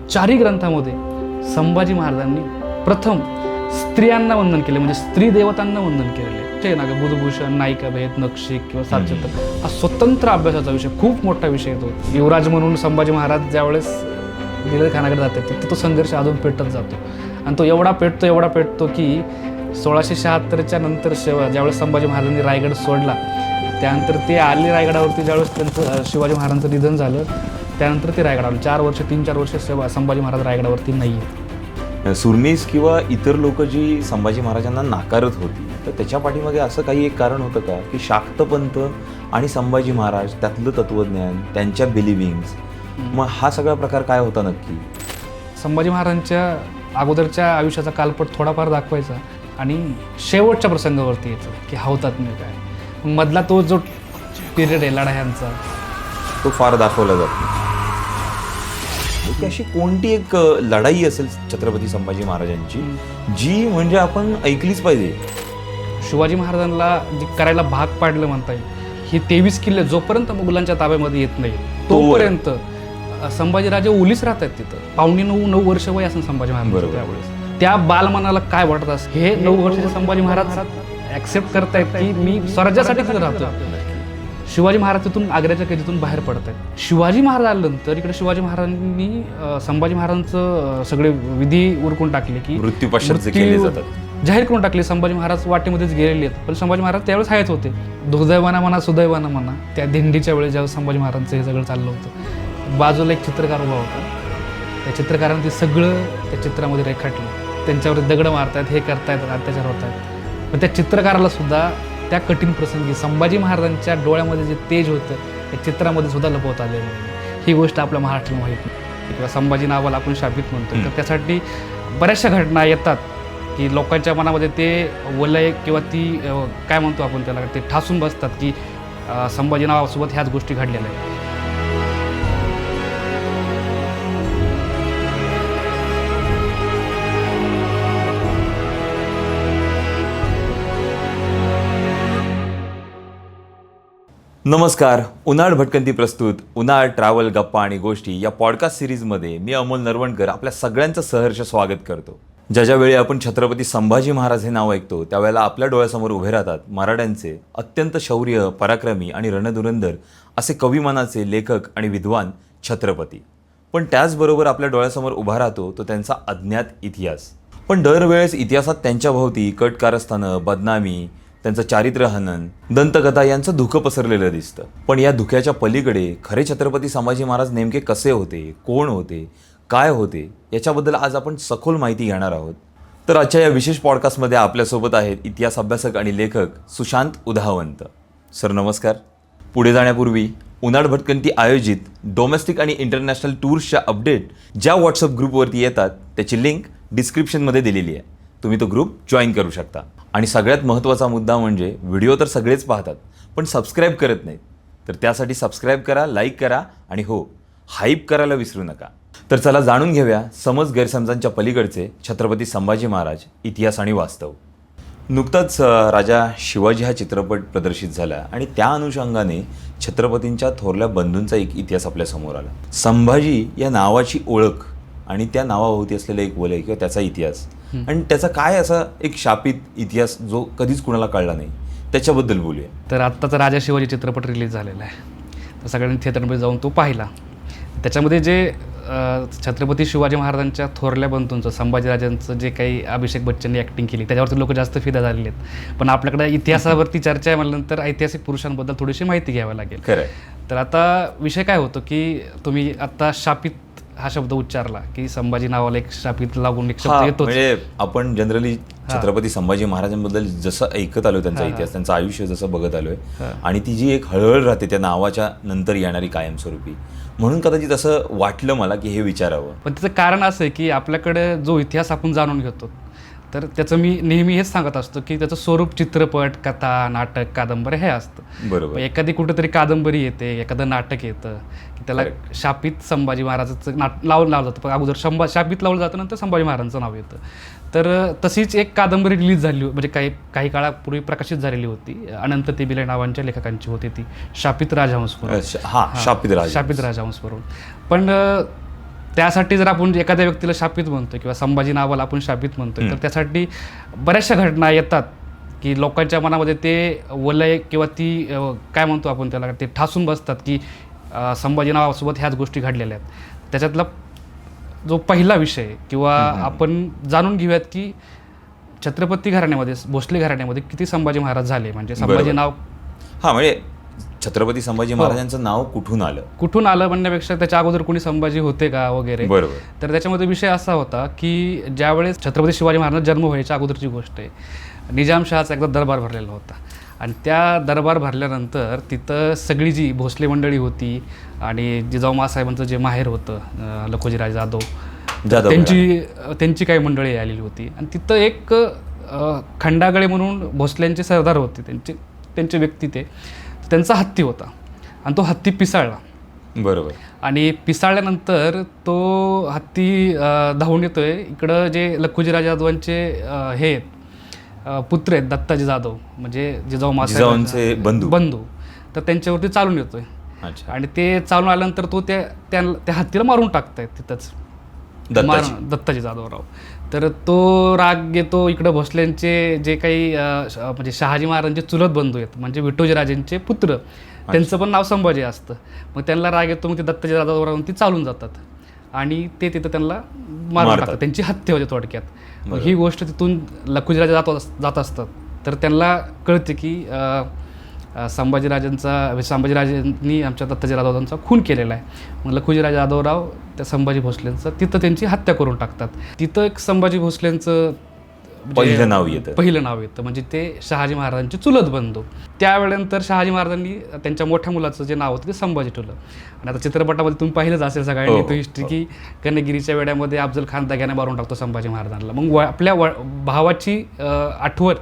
चारही ग्रंथामध्ये संभाजी महाराजांनी प्रथम स्त्रियांना वंदन केले, म्हणजे स्त्री देवतांना वंदन केलेले. बुधभूषण, नायिका भेद, नक्षी किंवा सातचंद्र हा स्वतंत्र अभ्यासाचा विषय, खूप मोठा विषय येतो. युवराज म्हणून संभाजी महाराज ज्यावेळेस दिलेर खानाकडे जातात तिथे तो संघर्ष अजून पेटत जातो आणि तो एवढा पेटतो की 1676च्या नंतर ज्यावेळेस संभाजी महाराजांनी रायगड सोडला त्यानंतर ते आले रायगडावरती. ज्यावेळेस त्यांचं शिवाजी महाराजांचं निधन झालं त्यानंतर ते रायगडावर 3-4 वर्ष संभाजी महाराज रायगडावरती नाही आहेत. सुरनीस किंवा इतर लोक जी संभाजी महाराजांना नाकारत होती तर त्याच्या पाठीमागे असं काही एक कारण होतं का की शाक्तपंथ आणि संभाजी महाराज त्यातलं तत्त्वज्ञान, त्यांच्या बिलिव्हिंग्स, मग हा सगळा प्रकार काय होता नक्की? संभाजी महाराजांच्या अगोदरच्या आयुष्याचा कालपट थोडाफार दाखवायचा आणि शेवटच्या प्रसंगावरती यायचं की हौतात्म्य काय. मग मधला तो जो पिरियड आहे लढायांचा तो फार दाखवला जातो. की अशी कोणती एक लढाई असेल छत्रपती संभाजी महाराजांची जी म्हणजे आपण ऐकलीच पाहिजे? शिवाजी महाराजांना जी करायला भाग पाडलं म्हणता येईल ही 23 किल्ले जोपर्यंत मुघलांच्या ताब्यामध्ये येत नाही तोपर्यंत संभाजीराजे ओलीच राहतात तिथं. 8.5-9 वर्ष वय असेल संभाजी महाराज त्यावेळेस. त्या बालमनाला काय वाटत असं हे 9 वर्षाचे संभाजी महाराज ऍक्सेप्ट करतायत की मी स्वराज्यासाठी तिथं राहतो. शिवाजी महाराज तिथून आग्र्याच्या कैदीतून बाहेर पडत आहेत. शिवाजी महाराज आल्यानंतर इकडे शिवाजी महाराजांनी संभाजी महाराजांचं सगळे विधी उरकून टाकले की मृत्यू पश्चात केले जातात जाहीर करून टाकले. संभाजी महाराज वाटेमध्येच गेलेले आहेत पण संभाजी महाराज त्यावेळेस आहेच होते. दुर्दैवाना म्हणा सुदैवाना म्हणा त्या दिंडीच्या वेळेस ज्यावेळेस संभाजी महाराजांचं हे सगळं चाललं होतं बाजूला एक चित्रकार उभा होता. त्या चित्रकारांनी ते सगळं त्या चित्रामध्ये रेखाटलं. त्यांच्यावर दगड मारतायत, हे करतायत, अत्याचार होत आहेत. पण त्या चित्रकाराला सुद्धा त्या कठीण प्रसंगी संभाजी महाराजांच्या डोळ्यामध्ये जे तेज होतं त्या चित्रामध्ये सुद्धा लपवता आलेलं नाही. ही गोष्ट आपल्या महाराष्ट्राला माहीत नाही किंवा संभाजी नावाला आपण शापित म्हणतो. तर त्यासाठी बऱ्याचशा घटना येतात की लोकांच्या मनामध्ये ते वलय किंवा ती काय म्हणतो आपण त्याला ते ठासून बसतात की संभाजी नावासोबत ह्याच गोष्टी घडलेल्या आहेत. नमस्कार. उन्हाळ भटकंती प्रस्तुत उन्हाळ ट्रॅव्हल गप्पा आणि गोष्टी या पॉडकास्ट सिरीजमध्ये मी अमोल नरवणकर आपल्या सगळ्यांचं सहर्ष स्वागत करतो. ज्या वेळी आपण छत्रपती संभाजी महाराज हे नाव ऐकतो त्यावेळेला आपल्या डोळ्यासमोर उभे राहतात मराठ्यांचे अत्यंत शौर्य, पराक्रमी आणि रणधुरंधर असे कविमानाचे लेखक आणि विद्वान छत्रपती. पण त्याचबरोबर आपल्या डोळ्यासमोर उभा राहतो तो त्यांचा अज्ञात इतिहास. पण दरवेळेस इतिहासात त्यांच्या भोवती कट कारस्थानं, बदनामी, त्यांचं चारित्र्यहनन, दंतकथा यांचं धुकं पसरलेलं दिसतं. पण या धुक्याच्या पलीकडे खरे छत्रपती संभाजी महाराज नेमके कसे होते, कोण होते, काय होते याच्याबद्दल आज आपण सखोल माहिती घेणार आहोत. तर आजच्या या विशेष पॉडकास्टमध्ये आपल्यासोबत आहेत इतिहास अभ्यासक आणि लेखक सुशांत उधावंत. सर नमस्कार. पुढे जाण्यापूर्वी उन्हाळ भटकंती आयोजित डोमेस्टिक आणि इंटरनॅशनल टूर्सच्या अपडेट ज्या व्हॉट्सअप ग्रुपवरती येतात त्याची लिंक डिस्क्रिप्शनमध्ये दिलेली आहे. तुम्ही तो ग्रुप जॉईन करू शकता. आणि सगळ्यात महत्त्वाचा मुद्दा म्हणजे व्हिडिओ तर सगळेच पाहतात पण सबस्क्राईब करत नाहीत. तर त्यासाठी सबस्क्राईब करा, लाईक करा आणि हो, हाईप करायला विसरू नका. तर चला जाणून घेऊया समज गैरसमजांच्या पलीकडचे छत्रपती संभाजी महाराज इतिहास आणि वास्तव. नुकताच राजा शिवाजी हा चित्रपट प्रदर्शित झाला आणि त्या अनुषंगाने छत्रपतींच्या थोरल्या बंधूंचा एक इतिहास आपल्यासमोर आला. संभाजी या नावाची ओळख आणि त्या नावाभोवती असलेला एक वलय किंवा त्याचा इतिहास आणि त्याचा काय असा एक शापित इतिहास जो कधीच कुणाला कळला नाही त्याच्याबद्दल बोलूया. तर आत्ताचा राजा शिवाजी चित्रपट रिलीज झालेला आहे. तर सगळ्यांनी थिएटरमध्ये जाऊन तो पाहिला. त्याच्यामध्ये जे छत्रपती शिवाजी महाराजांच्या थोरल्या बंधूंचं संभाजीराजांचं जे काही अभिषेक बच्चनने ॲक्टिंग केली त्याच्यावरती लोक जास्त फिदा झालेले आहेत. पण आपल्याकडे इतिहासावरती चर्चा आहे म्हटल्यानंतर ऐतिहासिक पुरुषांबद्दल थोडीशी माहिती घ्यावी लागेल. खरं. तर आता विषय काय होतो की तुम्ही आता शापित हा शब्द उच्चारला की संभाजी नावाला एक शापित लागून एक शब्द येतो. म्हणजे आपण जनरली छत्रपती संभाजी महाराजांबद्दल जसं ऐकत आलोय त्यांचा इतिहास, त्यांचं आयुष्य जसं बघत आलोय आणि ती जी एक हळहळ राहते त्या नावाच्या नंतर येणारी कायमस्वरूपी, म्हणून कदाचित असं वाटलं मला की हे विचारावं. पण त्याचं कारण असं आहे की आपल्याकडे जो इतिहास आपण जाणून घेतो तर त्याचं मी नेहमी हेच सांगत असतो की त्याचं स्वरूप चित्रपट, कथा, नाटक, कादंबरी हे असतं. बरोबर. एखादी कुठेतरी कादंबरी येते, एखादं नाटक येतं की त्याला शापित संभाजी महाराजांचं लावलं जातं. पण अगोदर शापित लावलं जातं, नंतर संभाजी महाराजांचं नाव येतं. तर तशीच एक कादंबरी रिलीज झाली, म्हणजे काही काळापूर्वी प्रकाशित झालेली होती. अनंत तेबिले नावांच्या लेखकांची होती ती, शापित राजहंस म्हणून. शापित राजहंस म्हणून. पण त्यासाठी जर आपण एखाद्या व्यक्तीला शापित म्हणतो किंवा संभाजी नावाला आपण शापित म्हणतोय, तर त्यासाठी बऱ्याचशा घटना येतात की लोकांच्या मनामध्ये ते वलय किंवा ती काय म्हणतो आपण त्याला, ते ठासून बसतात की संभाजी नावासोबत ह्याच गोष्टी घडलेल्या आहेत. त्याच्यातला जो पहिला विषय किंवा आपण जाणून घेऊयात की छत्रपती घराण्यामध्ये, भोसले घराण्यामध्ये किती संभाजी महाराज झाले. म्हणजे संभाजी नाव, म्हणजे छत्रपती संभाजी महाराजांचं नाव कुठून आलं म्हणण्यापेक्षा त्याच्या अगोदर कोणी संभाजी होते का वगैरे. बरोबर. तर त्याच्यामध्ये विषय असा होता की ज्यावेळेस छत्रपती शिवाजी महाराजांचा जन्म व्हायच्या अगोदरची गोष्ट आहे, निजामशहाचा एकदा दरबार भरलेला होता आणि त्या दरबार भरल्यानंतर तिथं सगळी जी भोसले मंडळी होती आणि जिजाऊ माँसाहेबांचं जे माहेर होतं लखोजीराज जाधव, त्यांची काही मंडळी आलेली होती आणि तिथं एक खंडागळे म्हणून भोसल्यांचे सरदार होते, त्यांचे व्यक्ती त्यांचा हत्ती होता आणि तो हत्ती पिसाळला. बरोबर. आणि पिसाळल्यानंतर तो हत्ती धावून येतोय इकडं, जे लखुजीराज जाधवांचे हे पुत्र आहेत दत्ताजी जाधव, म्हणजे जिजाऊ माँसाहेबांचे बंधू, तर त्यांच्यावरती चालून येतोय. आणि ते चालून आल्यानंतर तो त्या हत्तीला मारून टाकतायत तिथंच, दत्ताजी जाधवराव. तर तो राग येतो इकडं भोसल्यांचे जे काही म्हणजे शहाजी महाराजांचे चुलत बंधू आहेत, म्हणजे विठोजीराजेंचे पुत्र, त्यांचं पण नाव संभाजी असतं. मग त्यांना राग येतो, मग ते दत्ताजी जाधवराव ती चालून जातात आणि ते तिथं त्यांना मारून टाकतात, त्यांची हत्या होते थोडक्यात. मग ही गोष्ट तिथून लखुजीराजे जात असतात, तर त्यांना कळते की संभाजीराजांनी आमच्या दत्ताजी जाधवांचा खून केलेला आहे. मग लखुजीराज जाधवराव त्या संभाजी भोसलेंचं तिथं त्यांची हत्या करून टाकतात. तिथं एक संभाजी भोसलेंचं पहिलं नाव येतं, म्हणजे ते शहाजी महाराजांचे चुलत बंधू. त्यावेळेनंतर शहाजी महाराजांनी त्यांच्या मोठ्या मुलाचं जे नाव होतं ते संभाजी ठेवलं. आणि आता चित्रपटामध्ये तुम्ही पाहिलंच असेल सगळ्यांनी तो हिस्ट्री की कन्यागिरीच्या वेड्यामध्ये अफजल खान दाग्याने मारून टाकतो संभाजी महाराजांना. मग आपल्या भावाची आठवण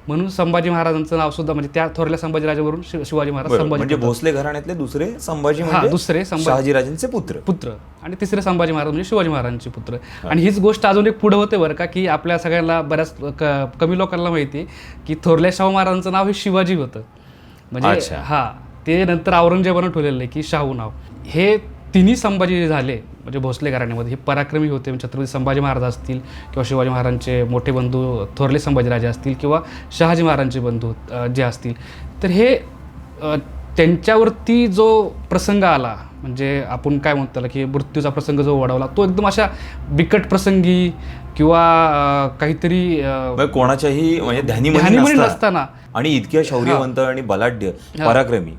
म्हणून संभाजी महाराजांचं नाव सुद्धा, म्हणजे त्या थोरल्या संभाजीराजावरून शिवाजी महाराज संभाजी, म्हणजे भोसले घराण्यातले दुसरे संभाजी, दुसरे शहाजीराजांचे पुत्र आणि तिसरे संभाजी महाराज म्हणजे शिवाजी महाराजांचे पुत्र. आणि हीच गोष्ट अजून एक पुढे होते बरं का, की आपल्या सगळ्यांना बऱ्याच कमी लोकांना माहिती आहे की थोरल्या शाहू महाराजांचं नाव हे शिवाजी होतं. म्हणजे ते नंतर औरंगजेबानं ठेवलेलं आहे की शाहू नाव. हे तिन्ही संभाजी झाले म्हणजे भोसले घराण्यामध्ये हे पराक्रमी होते. छत्रपती संभाजी महाराज असतील किंवा शिवाजी महाराजांचे मोठे बंधू थोरले संभाजीराजे असतील किंवा शहाजी महाराजांचे बंधू जे असतील, तर हे त्यांच्यावरती जो प्रसंग आला, म्हणजे आपण काय म्हणतो त्याला की मृत्यूचा प्रसंग जो ओढवला, तो एकदम अशा बिकट प्रसंगी किंवा काहीतरी कोणाच्याही म्हणजे ध्यानीमध्ये नसताना आणि इतक्या शौर्यवंत आणि बलाढ्य पराक्रमी,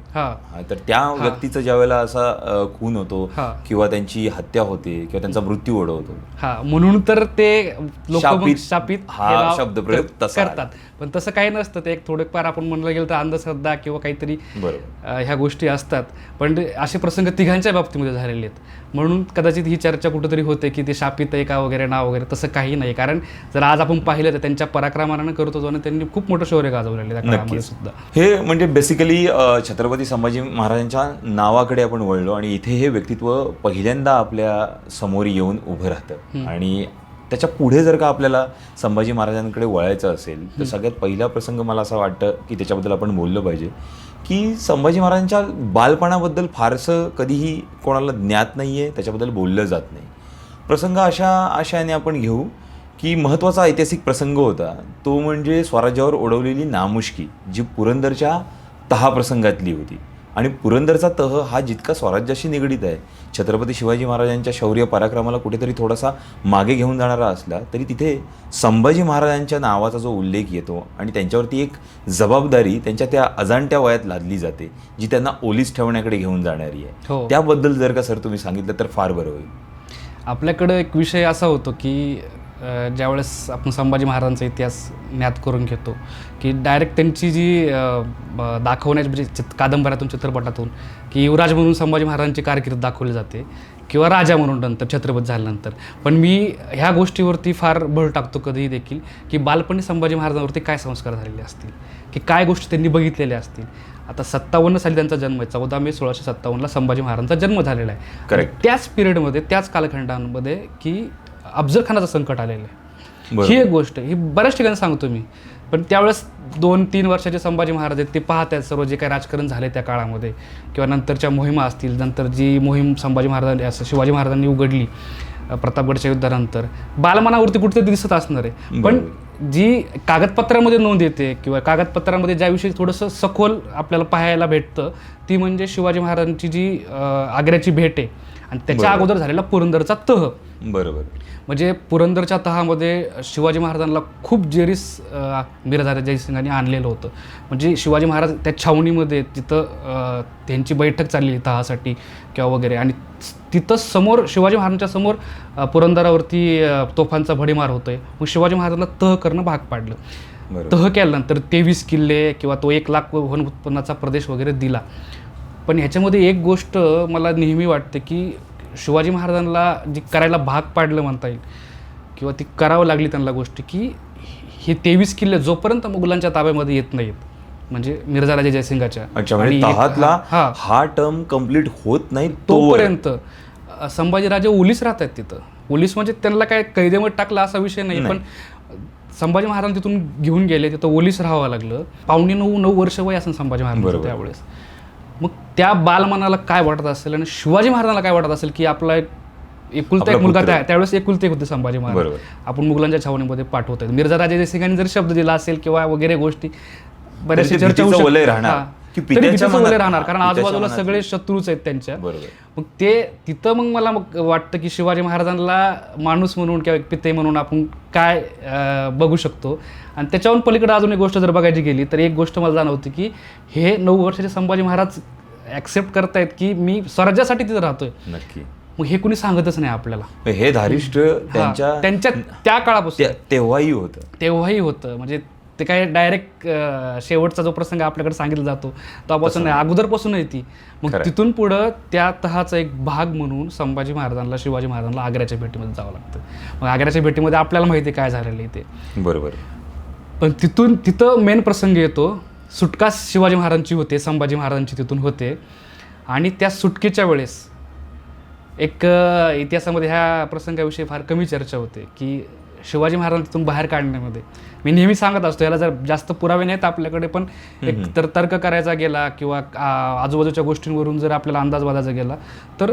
तर त्या व्यक्तीचा ज्या वेळेला असा खून होतो किंवा त्यांची हत्या होते किंवा त्यांचा मृत्यू ओढवतो, म्हणून तर ते लोक शापित हा शब्द प्रयोग करतात. पण तसं काही नसतं, ते एक थोडंफार आपण म्हणलं गेलं तर अंधश्रद्धा किंवा काहीतरी ह्या गोष्टी असतात. पण असे प्रसंग तिघांच्या बाबतीमध्ये झालेले आहेत, म्हणून कदाचित ही चर्चा कुठेतरी होते की ते शापित आहे का वगैरे नाव वगैरे. तसं काही नाही, कारण जर आज आपण पाहिलं तर त्यांच्या पराक्रमानं करत होतो आणि त्यांनी खूप मोठं शौर्य गाजवलेलं आहे सुद्धा. हे म्हणजे बेसिकली छत्रपती संभाजी महाराजांच्या नावाकडे आपण वळलो आणि इथे हे व्यक्तित्व पहिल्यांदा आपल्या समोर येऊन उभं राहतं. आणि त्याच्या पुढे जर का आपल्याला संभाजी महाराजांकडे वळायचं असेल तर सगळ्यात पहिला प्रसंग मला असं वाटतं की त्याच्याबद्दल आपण बोललं पाहिजे की संभाजी महाराजांच्या बालपणाबद्दल फारसं कधीही कोणाला ज्ञात नाही आहे, त्याच्याबद्दल बोललं जात नाही. प्रसंग अशा आशयाने आपण घेऊ की महत्त्वाचा ऐतिहासिक प्रसंग होता तो म्हणजे स्वराज्यावर ओढवलेली नामुष्की, जी पुरंदरच्या तहा प्रसंगातली होती. आणि पुरंदरचा तह हा जितका स्वराज्याशी निगडीत आहे, छत्रपती शिवाजी महाराजांच्या शौर्य पराक्रमाला कुठेतरी थोडासा मागे घेऊन जाणारा असला तरी तिथे संभाजी महाराजांच्या नावाचा जो उल्लेख येतो आणि त्यांच्यावरती एक जबाबदारी त्यांच्या त्या अजाणत्या वयात लादली जाते, जी त्यांना ओलीस ठेवण्याकडे घेऊन जाणारी आहे. त्याबद्दल जर का सर तुम्ही सांगितलं तर फार बरं होईल. आपल्याकडं एक विषय असा होतो की ज्यावेळेस आपण संभाजी महाराजांचा इतिहास ज्ञात करून घेतो की डायरेक्ट त्यांची जी दाखवण्याची म्हणजे कादंबऱ्यातून चित्रपटातून की युवराज म्हणून संभाजी महाराजांची कारकीर्द दाखवली जाते किंवा राजा म्हणून नंतर छत्रपती झाल्यानंतर. पण मी ह्या गोष्टीवरती फार भर टाकतो कधीही देखील की बालपणी संभाजी महाराजांवरती काय संस्कार झालेले असतील, की काय गोष्टी त्यांनी बघितलेल्या असतील. आता 57 साली त्यांचा जन्म आहे, 14 मे 1657ला संभाजी महाराजांचा जन्म झालेला आहे. करेक्ट. त्याच पिरियडमध्ये त्याच कालखंडामध्ये की अफजल खानाचं संकट आलेलं आहे. ही एक गोष्ट ही बऱ्याच ठिकाणी सांगतो मी पण त्यावेळेस 2-3 वर्षाचे संभाजी महाराज आहेत ते पाहत आहेत सर्व जे काही राजकारण झाले त्या काळामध्ये किंवा नंतरच्या मोहिमा असतील, नंतर जी मोहीम संभाजी महाराजांनी असं शिवाजी महाराजांनी उघडली प्रतापगडच्या युद्धानंतर, बालमनावरती कुठेतरी दिसत असणार आहे. पण जी कागदपत्रामध्ये नोंद येते किंवा कागदपत्रामध्ये ज्याविषयी थोडंसं सखोल आपल्याला पाहायला भेटतं ती म्हणजे शिवाजी महाराजांची जी आग्र्याची भेट आहे आणि त्याच्या अगोदर झालेला पुरंदरचा तह. बरोबर. म्हणजे पुरंदरच्या तहामध्ये शिवाजी महाराजांना खूप जेरीस मिर्झा जयसिंगांनी आणलेलं होतं. म्हणजे शिवाजी महाराज त्या छावणीमध्ये तिथं त्यांची बैठक चाललेली तहासाठी किंवा वगैरे, आणि तिथं समोर शिवाजी महाराजांच्या समोर पुरंदरावरती तोफांचा भडीमार होतोय. मग शिवाजी महाराजांना तह करणं भाग पाडलं. तह केल्यानंतर 23 किल्ले किंवा तो 1 लाख वन उत्पन्नाचा प्रदेश वगैरे दिला. पण ह्याच्यामध्ये एक गोष्ट मला नेहमी वाटते की शिवाजी महाराजांना जी करायला भाग पाडलं म्हणता येईल किंवा ती करावं लागली त्यांना गोष्ट की हे 23 किल्ले जोपर्यंत मुघलांच्या ताब्यामध्ये येत नाहीत, म्हणजे मिर्झा राजे जयसिंगाच्या, हा टर्म कंप्लीट होत नाही तोपर्यंत संभाजीराजे ओलीस राहतात तिथं. ओलीस म्हणजे त्यांना काय कैदेमध्ये टाकलं असा विषय नाही, पण संभाजी महाराज तिथून घेऊन गेले, तिथं ओलीस राहावं लागलं. 9.5 वर्ष वय असेल संभाजी महाराज त्यावेळेस. मग त्या बालमनाला काय वाटत असेल आणि शिवाजी महाराजांना काय वाटत असेल की आपला एकुलता एक मुलगा त्यावेळेस एकुलते होते संभाजी महाराज, आपण मुघलांच्या छावणीमध्ये पाठवत आहेत. मिर्झा राजे जयसिंगांनी जर शब्द दिला असेल किंवा वगैरे गोष्टी बऱ्याचशा चर्चा होऊ राहणार, कारण आजूबाजूला सगळे शत्रूच आहेत त्यांच्या. मग ते तिथं मग मला वाटतं की शिवाजी महाराजांना माणूस म्हणून किंवा एक पिते म्हणून आपण काय बघू शकतो. आणि त्याच्याहून पलीकडे अजून एक गोष्ट जर बघायची गेली तर एक गोष्ट मला जाणवते की हे 9 वर्षाचे संभाजी महाराज ऍक्सेप्ट करतायत की मी स्वराज्यासाठी तिथं राहतोय. नक्की. मग हे कुणी सांगतच नाही आपल्याला. हे धारिष्ट त्यांच्या त्या काळापासून तेव्हाही होतं. म्हणजे ते काय डायरेक्ट शेवटचा जो प्रसंग आपल्याकडे सांगितला जातो तेव्हापासून नाही, अगोदरपासूनही ती. मग तिथून पुढं त्या तहाचा एक भाग म्हणून संभाजी महाराजांना शिवाजी महाराजांना आग्र्याच्या भेटीमध्ये जावं लागतं. मग आग्र्याच्या भेटीमध्ये आपल्याला माहिती आहे काय झालेलं आहे ते. बरोबर. पण तिथं मेन प्रसंग येतो. सुटका शिवाजी महाराजांची होते, संभाजी महाराजांची तिथून होते. आणि त्या सुटकेच्या वेळेस एक इतिहासामध्ये ह्या प्रसंगाविषयी फार कमी चर्चा होते की शिवाजी महाराज तिथून बाहेर काढण्यामध्ये, मी नेहमी सांगत असतो याला जर जास्त पुरावे नाहीत आपल्याकडे, पण एक तर तर्क करायचा गेला किंवा आजूबाजूच्या गोष्टींवरून जर आपल्याला अंदाज बांधायचा गेला तर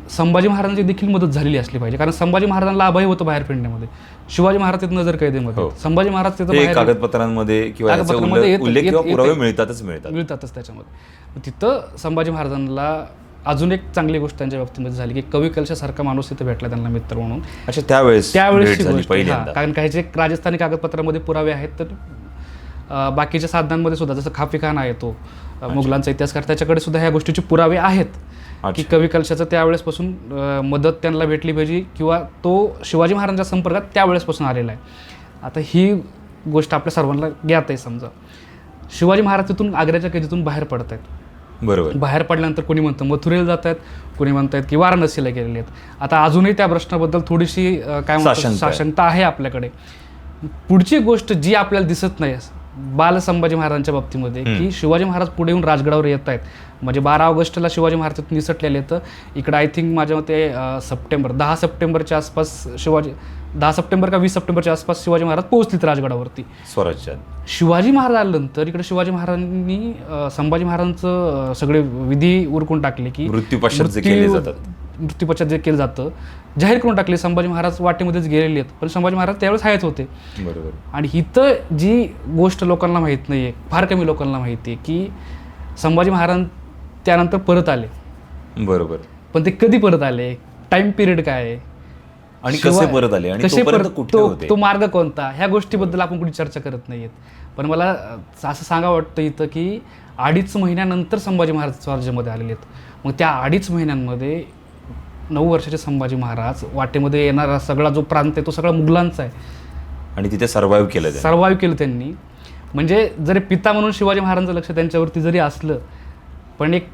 संभाजी महाराजांची देखील मदत झालेली असली पाहिजे. कारण संभाजी महाराजांना अभय होतं बाहेर फिरण्यामध्ये, शिवाजी महाराज तिथं नजर कैदेमध्ये, संभाजी महाराज तिथं कागदपत्रांमध्ये पुरावे मिळतातच त्याच्यामध्ये. तिथं संभाजी महाराजांना अजून एक चांगली गोष्ट त्यांच्या बाबतीमध्ये झाली की कवी कलशासारखा माणूस तिथे भेटला त्यांना मित्र म्हणून. त्यावेळेस कारण काही जे राजस्थानी कागदपत्रामध्ये पुरावे आहेत तर बाकीच्या साधनांमध्ये सुद्धा, जसं खाफी-खान आहे तो मुघलांचा इतिहासकार, त्याच्याकडे सुद्धा ह्या गोष्टीचे पुरावे आहेत की कवी कलशाचं त्यावेळेसपासून मदत त्यांना भेटली पाहिजे किंवा तो शिवाजी महाराजांच्या संपर्कात त्यावेळेसपासून आलेला आहे. आता ही गोष्ट आपल्या सर्वांना ज्ञात आहे. समजा शिवाजी महाराज तिथून आग्र्याच्या कैदेतून बाहेर पडत आहेत. बरोबर. बाहेर पडल्यानंतर कोणी म्हणतं मथुरेला जात आहेत, कोणी म्हणतात की वाराणसीला गेलेले आहेत. आता अजूनही त्या प्रश्नाबद्दल थोडीशी काय म्हणतात साशंकता आहे आपल्याकडे. पुढची गोष्ट जी आपल्याला दिसत नाही बाल संभाजी महाराजांच्या बाबतीमध्ये की शिवाजी महाराज पुढे येऊन राजगडावर येत आहेत. म्हणजे 12 ऑगस्टला शिवाजी महाराज तिथून निसटलेले आहेत. इकडं आय थिंक माझ्या मते 10 सप्टेंबरच्या आसपास 10 सप्टेंबर का 20 सप्टेंबरच्या आसपास शिवाजी महाराज पोहोचलेत राजगडावरती स्वराज्यात. शिवाजी महाराज आल्यानंतर इकडे शिवाजी महाराजांनी संभाजी महाराजांचं सगळे विधी उरकून टाकले की मृत्यूपश्चात जे केलं जातं जाहीर करून टाकले. संभाजी महाराज वाटेमध्येच गेलेले आहेत, पण संभाजी महाराज त्यावेळेस हयात होते. बरोबर. आणि इथं जी गोष्ट लोकांना माहीत नाही आहे, फार कमी लोकांना माहिती आहे की संभाजी महाराज त्यानंतर परत आले. बरोबर. पण ते कधी परत आले, टाइम पिरियड काय आहे आणि कसे परत आले आणि तो मार्ग कोणता, ह्या गोष्टीबद्दल आपण कुठे चर्चा करत नाहीयेत. पण मला असं सांगावं वाटतं इथं की 2.5 महिन्यानंतर संभाजी महाराज स्वराज्यामध्ये आलेले आहेत. मग त्या 2.5 महिन्यांमध्ये 9 वर्षाचे संभाजी महाराज वाटेमध्ये येणारा सगळा जो प्रांत आहे तो सगळा मुघलांचा आहे आणि तिथे सर्व्हाइव्ह केलं त्यांनी. म्हणजे जरी पिता म्हणून शिवाजी महाराजांचं लक्ष त्यांच्यावरती जरी असलं, पण एक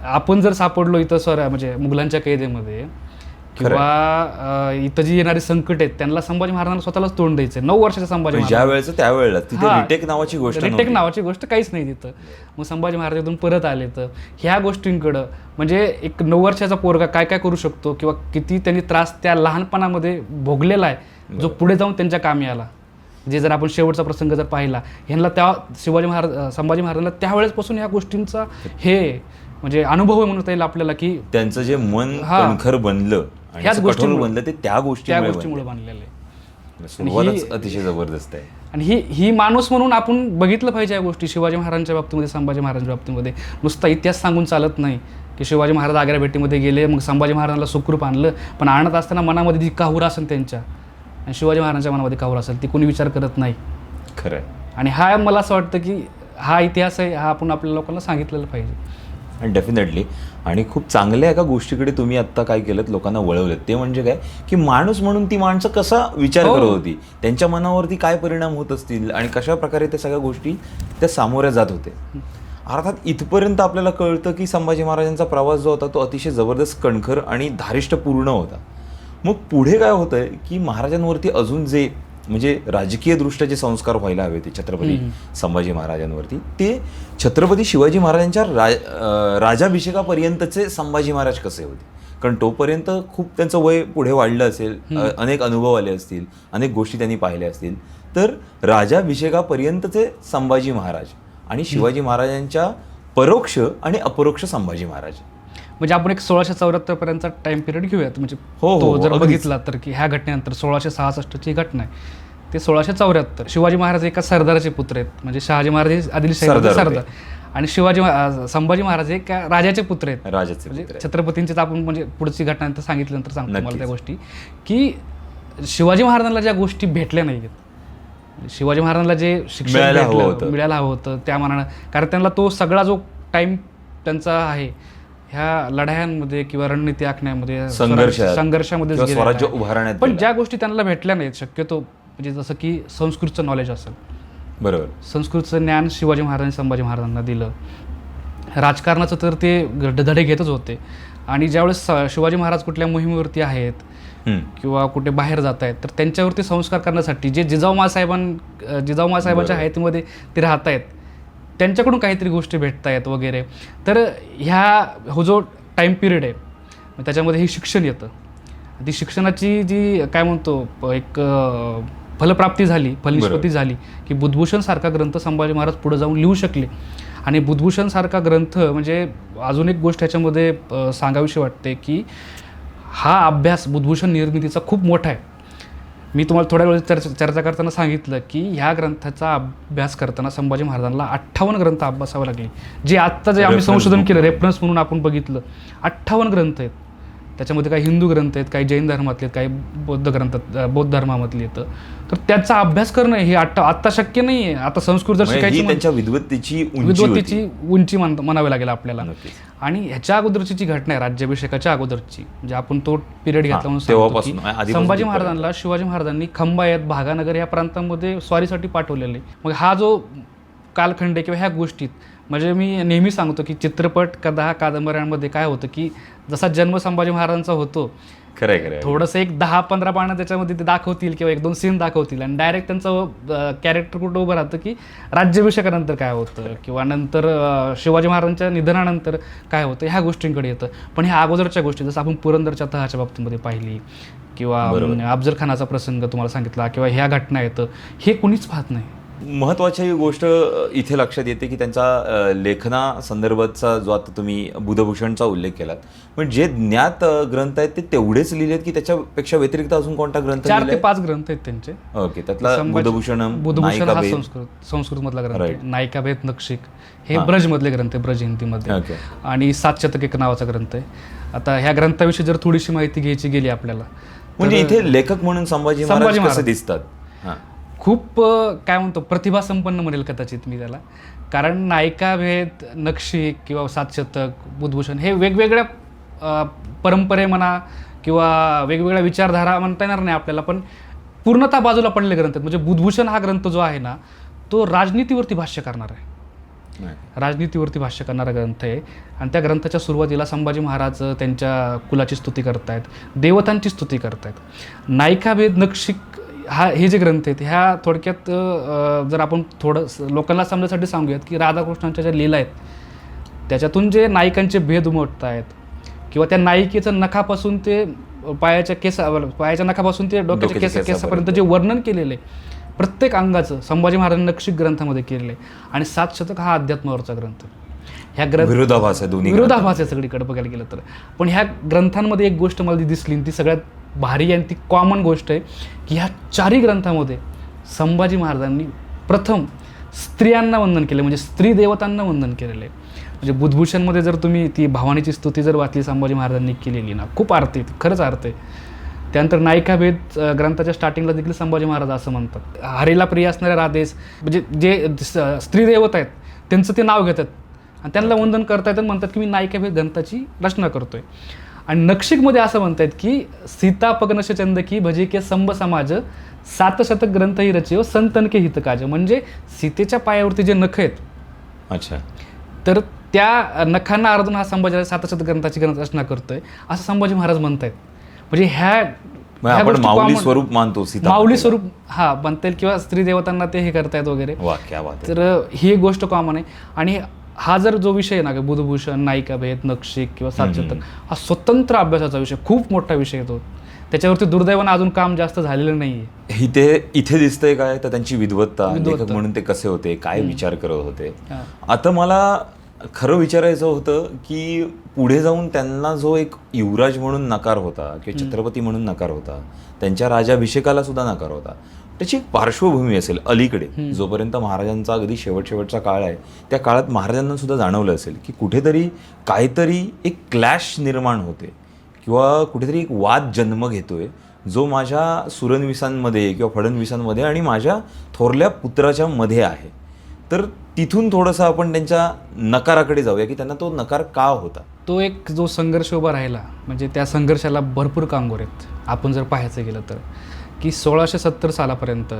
आपण जर सापडलो इथं म्हणजे मुघलांच्या कैदेमध्ये किंवा इथं जी येणारी संकट आहेत त्यांना संभाजी महाराजांना स्वतःलाच तोंड द्यायचं. 9 वर्षाच्या संभाजी महाराज त्यावेळेला रिटेक नावाची गोष्ट काहीच नाही तिथं. मग संभाजी महाराज इथून परत आले तर ह्या गोष्टींकडं म्हणजे एक 9 वर्षाचा पोरगा काय काय करू शकतो किंवा किती त्यांनी त्रास त्या लहानपणामध्ये भोगलेला आहे जो पुढे जाऊन त्यांच्या कामी आला. जे जर आपण शेवटचा प्रसंग जर पाहिला, ह्यांना त्या संभाजी महाराजांना त्यावेळेसपासून ह्या गोष्टींचा हे म्हणजे अनुभव म्हणता येईल आपल्याला, की त्यांचं जे मन कणखर बनलं आणि ह्याच कठोर गोष्टींमुळे बनलं ते त्या गोष्टीमुळे बनलेलं आहे. सुरुवातच अतिशय जबरदस्त आहे. आणि ही माणूस म्हणून आपण बघितलं पाहिजे या गोष्टी शिवाजी महाराजांच्या बाबतीमध्ये, संभाजी महाराजांच्या बाबतीमध्ये. नुसता इतिहास सांगून चालत नाही की शिवाजी महाराज आग्रा भेटीमध्ये गेले, मग संभाजी महाराजांना सुखरूप आणलं, पण आणत असताना मनामध्ये जी काहूर असेल त्यांच्या, आणि शिवाजी महाराजांच्या मनामध्ये काहूर असेल, ती कोणी विचार करत नाही. खरं आहे. आणि हा मला असं वाटतं की हा इतिहास आहे, हा आपण आपल्या लोकांना सांगितलेलं पाहिजे. आणि डेफिनेटली. आणि खूप चांगल्या एका गोष्टीकडे तुम्ही आत्ता काय केलं, लोकांना वळवलं. ते म्हणजे काय की माणूस म्हणून ती माणसं कसा विचार करत होती, त्यांच्या मनावरती काय परिणाम होत असतील आणि कशा प्रकारे त्या सगळ्या गोष्टी त्या सामोऱ्या जात होते. अर्थात इथपर्यंत आपल्याला कळतं की संभाजी महाराजांचा प्रवास जो होता तो अतिशय जबरदस्त, कणखर आणि धारिष्टपूर्ण होता. मग पुढे काय होतंय की महाराजांवरती अजून जे म्हणजे राजकीयदृष्ट्या जे संस्कार व्हायला हवे ते छत्रपती संभाजी महाराजांवरती, ते छत्रपती शिवाजी महाराजांच्या राजाभिषेकापर्यंतचे संभाजी महाराज कसे होते? कारण तोपर्यंत खूप त्यांचं वय पुढे वाढलं असेल, अनेक अनुभव आले असतील, अनेक गोष्टी त्यांनी पाहिल्या असतील. तर राजाभिषेकापर्यंतचे संभाजी महाराज आणि शिवाजी महाराजांच्या परोक्ष आणि अपरोक्ष संभाजी महाराज, म्हणजे आपण एक 1674 पर्यंतचा टाइम पिरियड घेऊयात. म्हणजे तो जर बघितला तर की ह्या घटनेनंतर 1666ची घटना आहे, ते 1674. शिवाजी महाराज एका सरदाराचे पुत्र आहेत, म्हणजे शहाजी महाराज हे आदिलशाही सरदार, आणि संभाजी महाराज हे एका राजाचे पुत्र आहेत. म्हणजे छत्रपतींचेच आपण म्हणजे पुढची घटनांतर सांगितल्यानंतर सांगतो मला त्या गोष्टी, की शिवाजी महाराजांना ज्या गोष्टी भेटल्या नाहीत, शिवाजी महाराजांना जे शिक्षण मिळायला हवं होतं त्या मानानं, कारण त्यांना तो सगळा जो टाइम त्यांचा आहे ह्या लढायांमध्ये किंवा रणनीती आखण्यामध्ये, संघर्षामध्ये स्वराज्य उभारण्यात, पण ज्या गोष्टी त्यांना भेटल्या नाहीत शक्यतो, म्हणजे जसं की संस्कृतचं नॉलेज असेल, बरोबर, संस्कृतचं ज्ञान शिवाजी महाराजांनी संभाजी महाराजांना दिलं. राजकारणाचं तर ते धडे घेतच होते. आणि ज्यावेळेस शिवाजी महाराज कुठल्या मोहिमेवरती आहेत किंवा कुठे बाहेर जात आहेत, तर त्यांच्यावरती संस्कार करण्यासाठी जे जिजाऊ माँसाहेबांच्या हयातीमध्ये ते राहत आहेत, त्यांच्याकडून काहीतरी गोष्टी भेटत आहेत वगैरे. तर हो जो टाईम पिरियड आहे त्याच्यामध्ये हे शिक्षण येतं. ती शिक्षणाची जी काय म्हणतो एक फलप्राप्ती झाली, फलनिष्पत्ती झाली की बुधभूषणसारखा ग्रंथ संभाजी महाराज पुढे जाऊन लिहू शकले. आणि बुधभूषणसारखा ग्रंथ म्हणजे अजून एक गोष्ट ह्याच्यामध्ये सांगावीशी वाटते की हा अभ्यास बुधभूषण निर्मितीचा खूप मोठा आहे. मी तुम्हाला थोड्या वेळ चर्चा करताना सांगितलं की ह्या ग्रंथाचा अभ्यास करताना संभाजी महाराजांना 58 ग्रंथ अभ्यासावे लागले. जे आत्ता जे आम्ही संशोधन केलं, रेफरन्स म्हणून आपण बघितलं, 58 ग्रंथ आहेत. त्याच्यामध्ये काही हिंदू ग्रंथ आहेत, काही जैन धर्मातले आहेत, काही बौद्ध धर्मामधले येतं. तर त्याचा अभ्यास करणं हे आत्ता शक्य नाही आहे. आता संस्कृत जर शिकायची, त्यांच्या विद्वत्तेची उंची म्हणावी लागेल आपल्याला. आणि ह्याच्या अगोदरची जी घटना आहे राज्याभिषेकाच्या अगोदरची, म्हणजे आपण तो पिरियड घेतला म्हणून संभाजी महाराजांना शिवाजी महाराजांनी खंबायत, भागानगर या प्रांतांमध्ये स्वारीसाठी पाठवलेले. मग हा जो कालखंड आहे किंवा ह्या गोष्टीत, म्हणजे मी नेहमी सांगतो की चित्रपट, कथा, कादंबऱ्यांमध्ये काय होतं की जसा जन्म संभाजी महाराजांचा होतो, खरं थोडंसं एक 10-15 पानं त्याच्यामध्ये ते दाखवतील किंवा 1-2 सीन दाखवतील, आणि डायरेक्ट त्यांचं कॅरेक्टर कुठं उभं राहतं की राज्याभिषेकानंतर काय होतं किंवा नंतर शिवाजी महाराजांच्या निधनानंतर काय होतं, ह्या गोष्टींकडे येतं. पण ह्या अगोदरच्या गोष्टी जसं आपण पुरंदरच्या तहाच्या बाबतीमध्ये पाहिली किंवा अफजल खानाचा प्रसंग तुम्हाला सांगितला किंवा ह्या घटना येतं, हे कुणीच पाहत नाही. महत्त्वाची गोष्ट इथे लक्षात येते की त्यांचा लेखना संदर्भाचा जो आता तुम्ही बुधभूषणचा उल्लेख केलात, पण जे ज्ञात ग्रंथ आहेत ते तेवढेच लिहिलेत की त्याच्यापेक्षा व्यतिरिक्त अजून कोणता ग्रंथ? 4 ते 5 ग्रंथ आहेत त्यांचे. ओके, त्यातला बुधभूषण हा संस्कृतमधला ग्रंथ आहे. नायिकाभेद नक्षिक हे ब्रजमधले ग्रंथ आहे, ब्रज हिंदीमध्ये. आणि 7 शतक एक नावाचा ग्रंथ आहे. आता ह्या ग्रंथाविषयी जर थोडीशी माहिती घ्यायची गेली आपल्याला, म्हणजे इथे लेखक म्हणून संभाजी महाराज कसे दिसतात? खूप काय म्हणतो प्रतिभा संपन्न म्हणेल कदाचित मी त्याला. कारण नायिकाभेद, नक्षिक किंवा 7 शतक, बुधभूषण हे वेगवेगळ्या परंपरे म्हणा किंवा वेगवेगळ्या विचारधारा म्हणता येणार नाही आपल्याला, पण पूर्णतः बाजूला पडलेले ग्रंथ आहेत. म्हणजे बुधभूषण हा ग्रंथ जो आहे ना, तो राजनीतीवरती भाष्य करणार आहे, राजनीतीवरती भाष्य करणारा ग्रंथ आहे. आणि त्या ग्रंथाच्या सुरुवातीला संभाजी महाराज त्यांच्या कुलाची स्तुती करतायत, देवतांची स्तुती करतायत. नायिकाभेद, नक्षिक हे जे ग्रंथ आहेत ह्या थोडक्यात जर आपण थोडं लोकांना समजण्यासाठी सांगूयात की राधाकृष्णांच्या ज्या लीला आहेत त्याच्यातून जे नायिकांचे भेद उमटत आहेत किंवा त्या नायिकेचं नखापासून ते पायाच्या नखापासून ते डोक्याच्या केसापर्यंत जे वर्णन केलेलं आहे प्रत्येक अंगाचं संभाजी महाराजांनी नक्षिक ग्रंथामध्ये केलेलं आहे. आणि 7 शतक हा अध्यात्मावरचा ग्रंथ. ह्या विरोधाभास आहे, दोन्ही विरोधाभास आहे सगळीकडे बघायला गेलं तर. पण ह्या ग्रंथांमध्ये एक गोष्ट मला दिसली आणि ती सगळ्यात भारी आणि ती कॉमन गोष्ट आहे की ह्या 4ही ग्रंथामध्ये संभाजी महाराजांनी प्रथम स्त्रियांना वंदन केलं, म्हणजे स्त्री देवतांना वंदन केलेलं आहे. म्हणजे बुधभूषणमध्ये जर तुम्ही ती भवानीची स्तुती जर वाचली संभाजी महाराजांनी केलेली ना, खूप अर्थ आहे, खरंच अर्थ आहे. त्यानंतर नायिकाभेद ग्रंथाच्या स्टार्टिंगला देखील संभाजी महाराज असं म्हणतात. हरीला प्रिय असणाऱ्या राधेस, म्हणजे जे स्त्री देवता आहेत त्यांचं ते नाव घेतात आणि त्यांना वंदन करतायत आणि म्हणतात की मी नायिकाभेद ग्रंथाची रचना करतोय. आणि नक्षिकमध्ये असं म्हणतात की सीता पगनश चंदकी भजे के संभ समाज 7 शतक ग्रंथ ही रचिव संतन के हितकाज. म्हणजे सीतेच्या पायावरती जे नख आहेत, अच्छा, तर त्या नखांना अर्जुन हा संभाजी 7 शतक ग्रंथाची रचना करतोय असं संभाजी महाराज म्हणतायत. म्हणजे ह्या आपण माऊली स्वरूप मानतो, सीता माऊली स्वरूप हा म्हणता येईल, किंवा स्त्री देवतांना ते हे करतायत वगैरे. वा, क्या बात आहे. तर ही एक गोष्ट कॉमन आहे. आणि हा जर जो विषय आहे ना, बुधभूषण, नायिकाभेद, नक्षिक किंवा 7 शतक, हा स्वतंत्र अभ्यासाचा विषय, खूप मोठा विषय येतो. त्याच्यावरती दुर्दैवानं अजून काम जास्त झालेलं नाहीये. इथे दिसतंय काय तर त्यांची विद्वत्ता, लेखक म्हणून ते कसे होते, काय विचार करत होते. आता मला खरं विचारायचं होतं की पुढे जाऊन त्यांना जो एक युवराज म्हणून नकार होता किंवा छत्रपती म्हणून नकार होता, त्यांच्या राजाभिषेकाला सुद्धा नकार होता, त्याची एक पार्श्वभूमी असेल अलीकडे. जोपर्यंत महाराजांचा अगदी शेवटचा काळ आहे त्या काळात महाराजांना सुद्धा जाणवलं असेल की कुठेतरी काहीतरी एक क्लॅश निर्माण होते किंवा कुठेतरी एक वाद जन्म घेतोय जो माझ्या सुरणविसांमध्ये किंवा फडणवीसांमध्ये आणि माझ्या थोरल्या पुत्राच्या मध्ये आहे. तर तिथून थोडंसं आपण त्यांच्या नकाराकडे जाऊया की त्यांना तो नकार का होता. तो एक जो संघर्ष उभा राहिला, म्हणजे त्या संघर्षाला भरपूर कांगोर आहेत. आपण जर पाहायचं गेलं तर की 1670 सालापर्यंत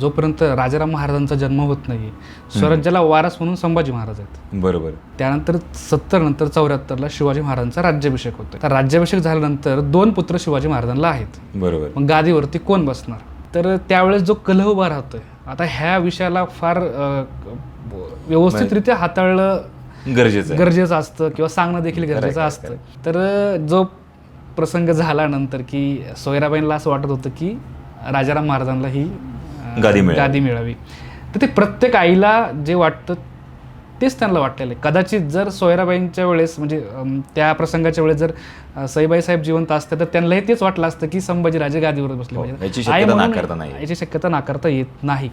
जोपर्यंत राजाराम महाराजांचा जन्म होत नाही, स्वराज्याला वारस म्हणून संभाजी महाराज आहेत. बरोबर. त्यानंतर 70 नंतर 74ला शिवाजी महाराजांचा राज्याभिषेक होतो. तर राज्याभिषेक झाल्यानंतर 2 पुत्र शिवाजी महाराजांना आहेत. बरोबर. मग गादीवरती कोण बसणार. तर त्यावेळेस जो कलह उभा राहतोय, आता ह्या विषयाला फार व्यवस्थितरित्या हाताळलं गरजेचं असतं किंवा सांगणं देखील गरजेचं असतं. तर जो प्रसंग झाल्यानंतर की सोयराबाईंना असं वाटत होतं की राजाराम महाराजांना ही गादी मिळावी. तर ते प्रत्येक आईला जे वाटतं तेच त्यांना वाटलेलं आहे. कदाचित जर सोयराबाईंच्या वेळेस, म्हणजे त्या प्रसंगाच्या वेळेस जर सईबाई साहेब जिवंत असते तर त्यांनाही तेच वाटलं असतं की संभाजीराजे गादीवर बसले पाहिजे. याची शक्यता नाकारता येत नाही.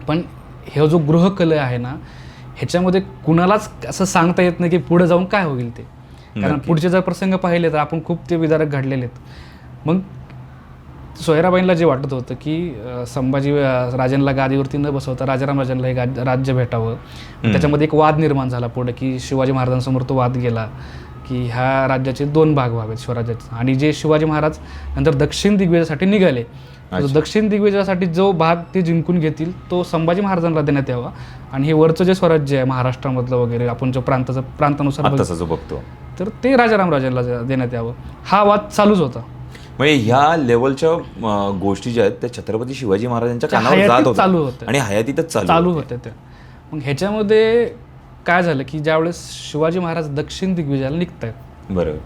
पण हे जो गृहकलह आहे ना, ह्याच्यामध्ये कुणालाच असं सांगता येत नाही की पुढे जाऊन काय होईल ते. कारण पुढचे जर प्रसंग पाहिले तर आपण खूप ते विदारक घडलेले आहेत. मग सोयराबाईंना जे वाटत होतं की संभाजी राजांना गादीवरती न बसवता राजाराम राजांना हे राज्य भेटावं. त्याच्यामध्ये एक वाद निर्माण झाला पुढे की शिवाजी महाराजांसमोर तो वाद गेला की ह्या राज्याचे 2 भाग व्हावेत स्वराज्याचे. आणि जे शिवाजी महाराज नंतर दक्षिण दिग्विजयासाठी निघाले, दक्षिण दिग्विजयासाठी जो भाग ते जिंकून घेतील तो संभाजी महाराजांना देण्यात यावा. आणि हे वरचं जे स्वराज्य आहे महाराष्ट्रामधलं वगैरे, आपण जो प्रांतानुसार बघतो, तर ते राजाराम राजांना देण्यात यावं. हा वाद चालूच होता. म्हणजे ह्या लेवलच्या गोष्टी ज्या आहेत त्या छत्रपती शिवाजी महाराजांच्या कानावर जात होत्या, चालू होत्या आणि हयातीतच चालू होत्या त्या. मग ह्याच्यामध्ये काय झालं की ज्यावेळेस शिवाजी महाराज दक्षिण दिग्विजयाला निघतायत, बरोबर,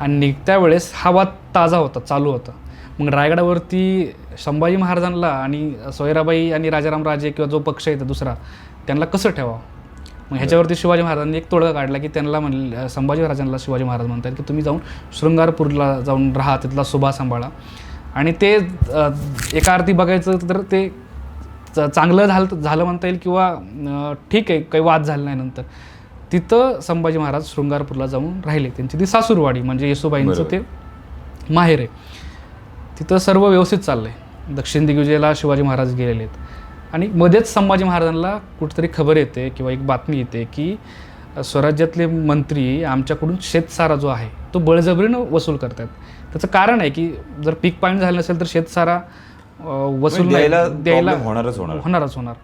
आणि निघत्या वेळेस हा वाद ताजा होता, चालू होता. मग रायगडावरती संभाजी महाराजांना आणि सोयराबाई आणि राजाराम राजे किंवा जो पक्ष आहे दुसरा, त्यांना कसं ठेवावं. मग ह्याच्यावरती शिवाजी महाराजांनी एक तोडगा काढला की त्यांना म्हणले, संभाजी महाराजांना शिवाजी महाराज म्हणतात की तुम्ही जाऊन शृंगारपूरला जाऊन राहा, तिथला सुभा सांभाळा. आणि ते एका अर्थी बघायचं तर ते चांगलं झालं म्हणता येईल किंवा ठीक आहे, काही वाद झाला नाही. नंतर तिथं संभाजी महाराज शृंगारपूरला जाऊन राहिले. त्यांची ती सासूरवाडी म्हणजे येसुबाईंचं ते माहेर आहे. तिथं सर्व व्यवस्थित चाललं आहे. दक्षिण दिग्विजयाला शिवाजी महाराज गेलेले आहेत. आणि मध्येच संभाजी महाराजांना कुठेतरी खबर येते किंवा एक बातमी येते की स्वराज्यातले मंत्री आमच्याकडून शेतसारा जो आहे तो बळजबरीनं वसूल करतात. त्याचं कारण आहे की जर पीक पाणी झालं नसेल तर शेतसारा वसूल द्यायला होणारच होणार.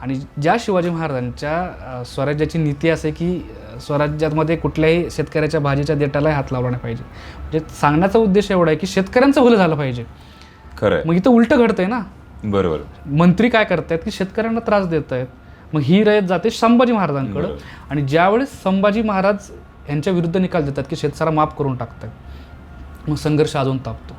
आणि ज्या शिवाजी महाराजांच्या स्वराज्याची नीती असे की स्वराज्यामध्ये कुठल्याही शेतकऱ्याच्या भाजीच्या देठालाही हात लावला नाही पाहिजे. म्हणजे सांगण्याचा उद्देश एवढा आहे की शेतकऱ्यांचं भलं झालं पाहिजे. खरं. मग इथं उलटं घडतंय ना. बरोबर. मंत्री काय करतायत की शेतकऱ्यांना त्रास देत आहेत. मग ही रयत जाते संभाजी महाराजांकडं. आणि ज्यावेळेस संभाजी महाराज यांच्या विरुद्ध निकाल देतात की शेतसारा माफ करून टाकतात, मग संघर्ष अजून तापतो.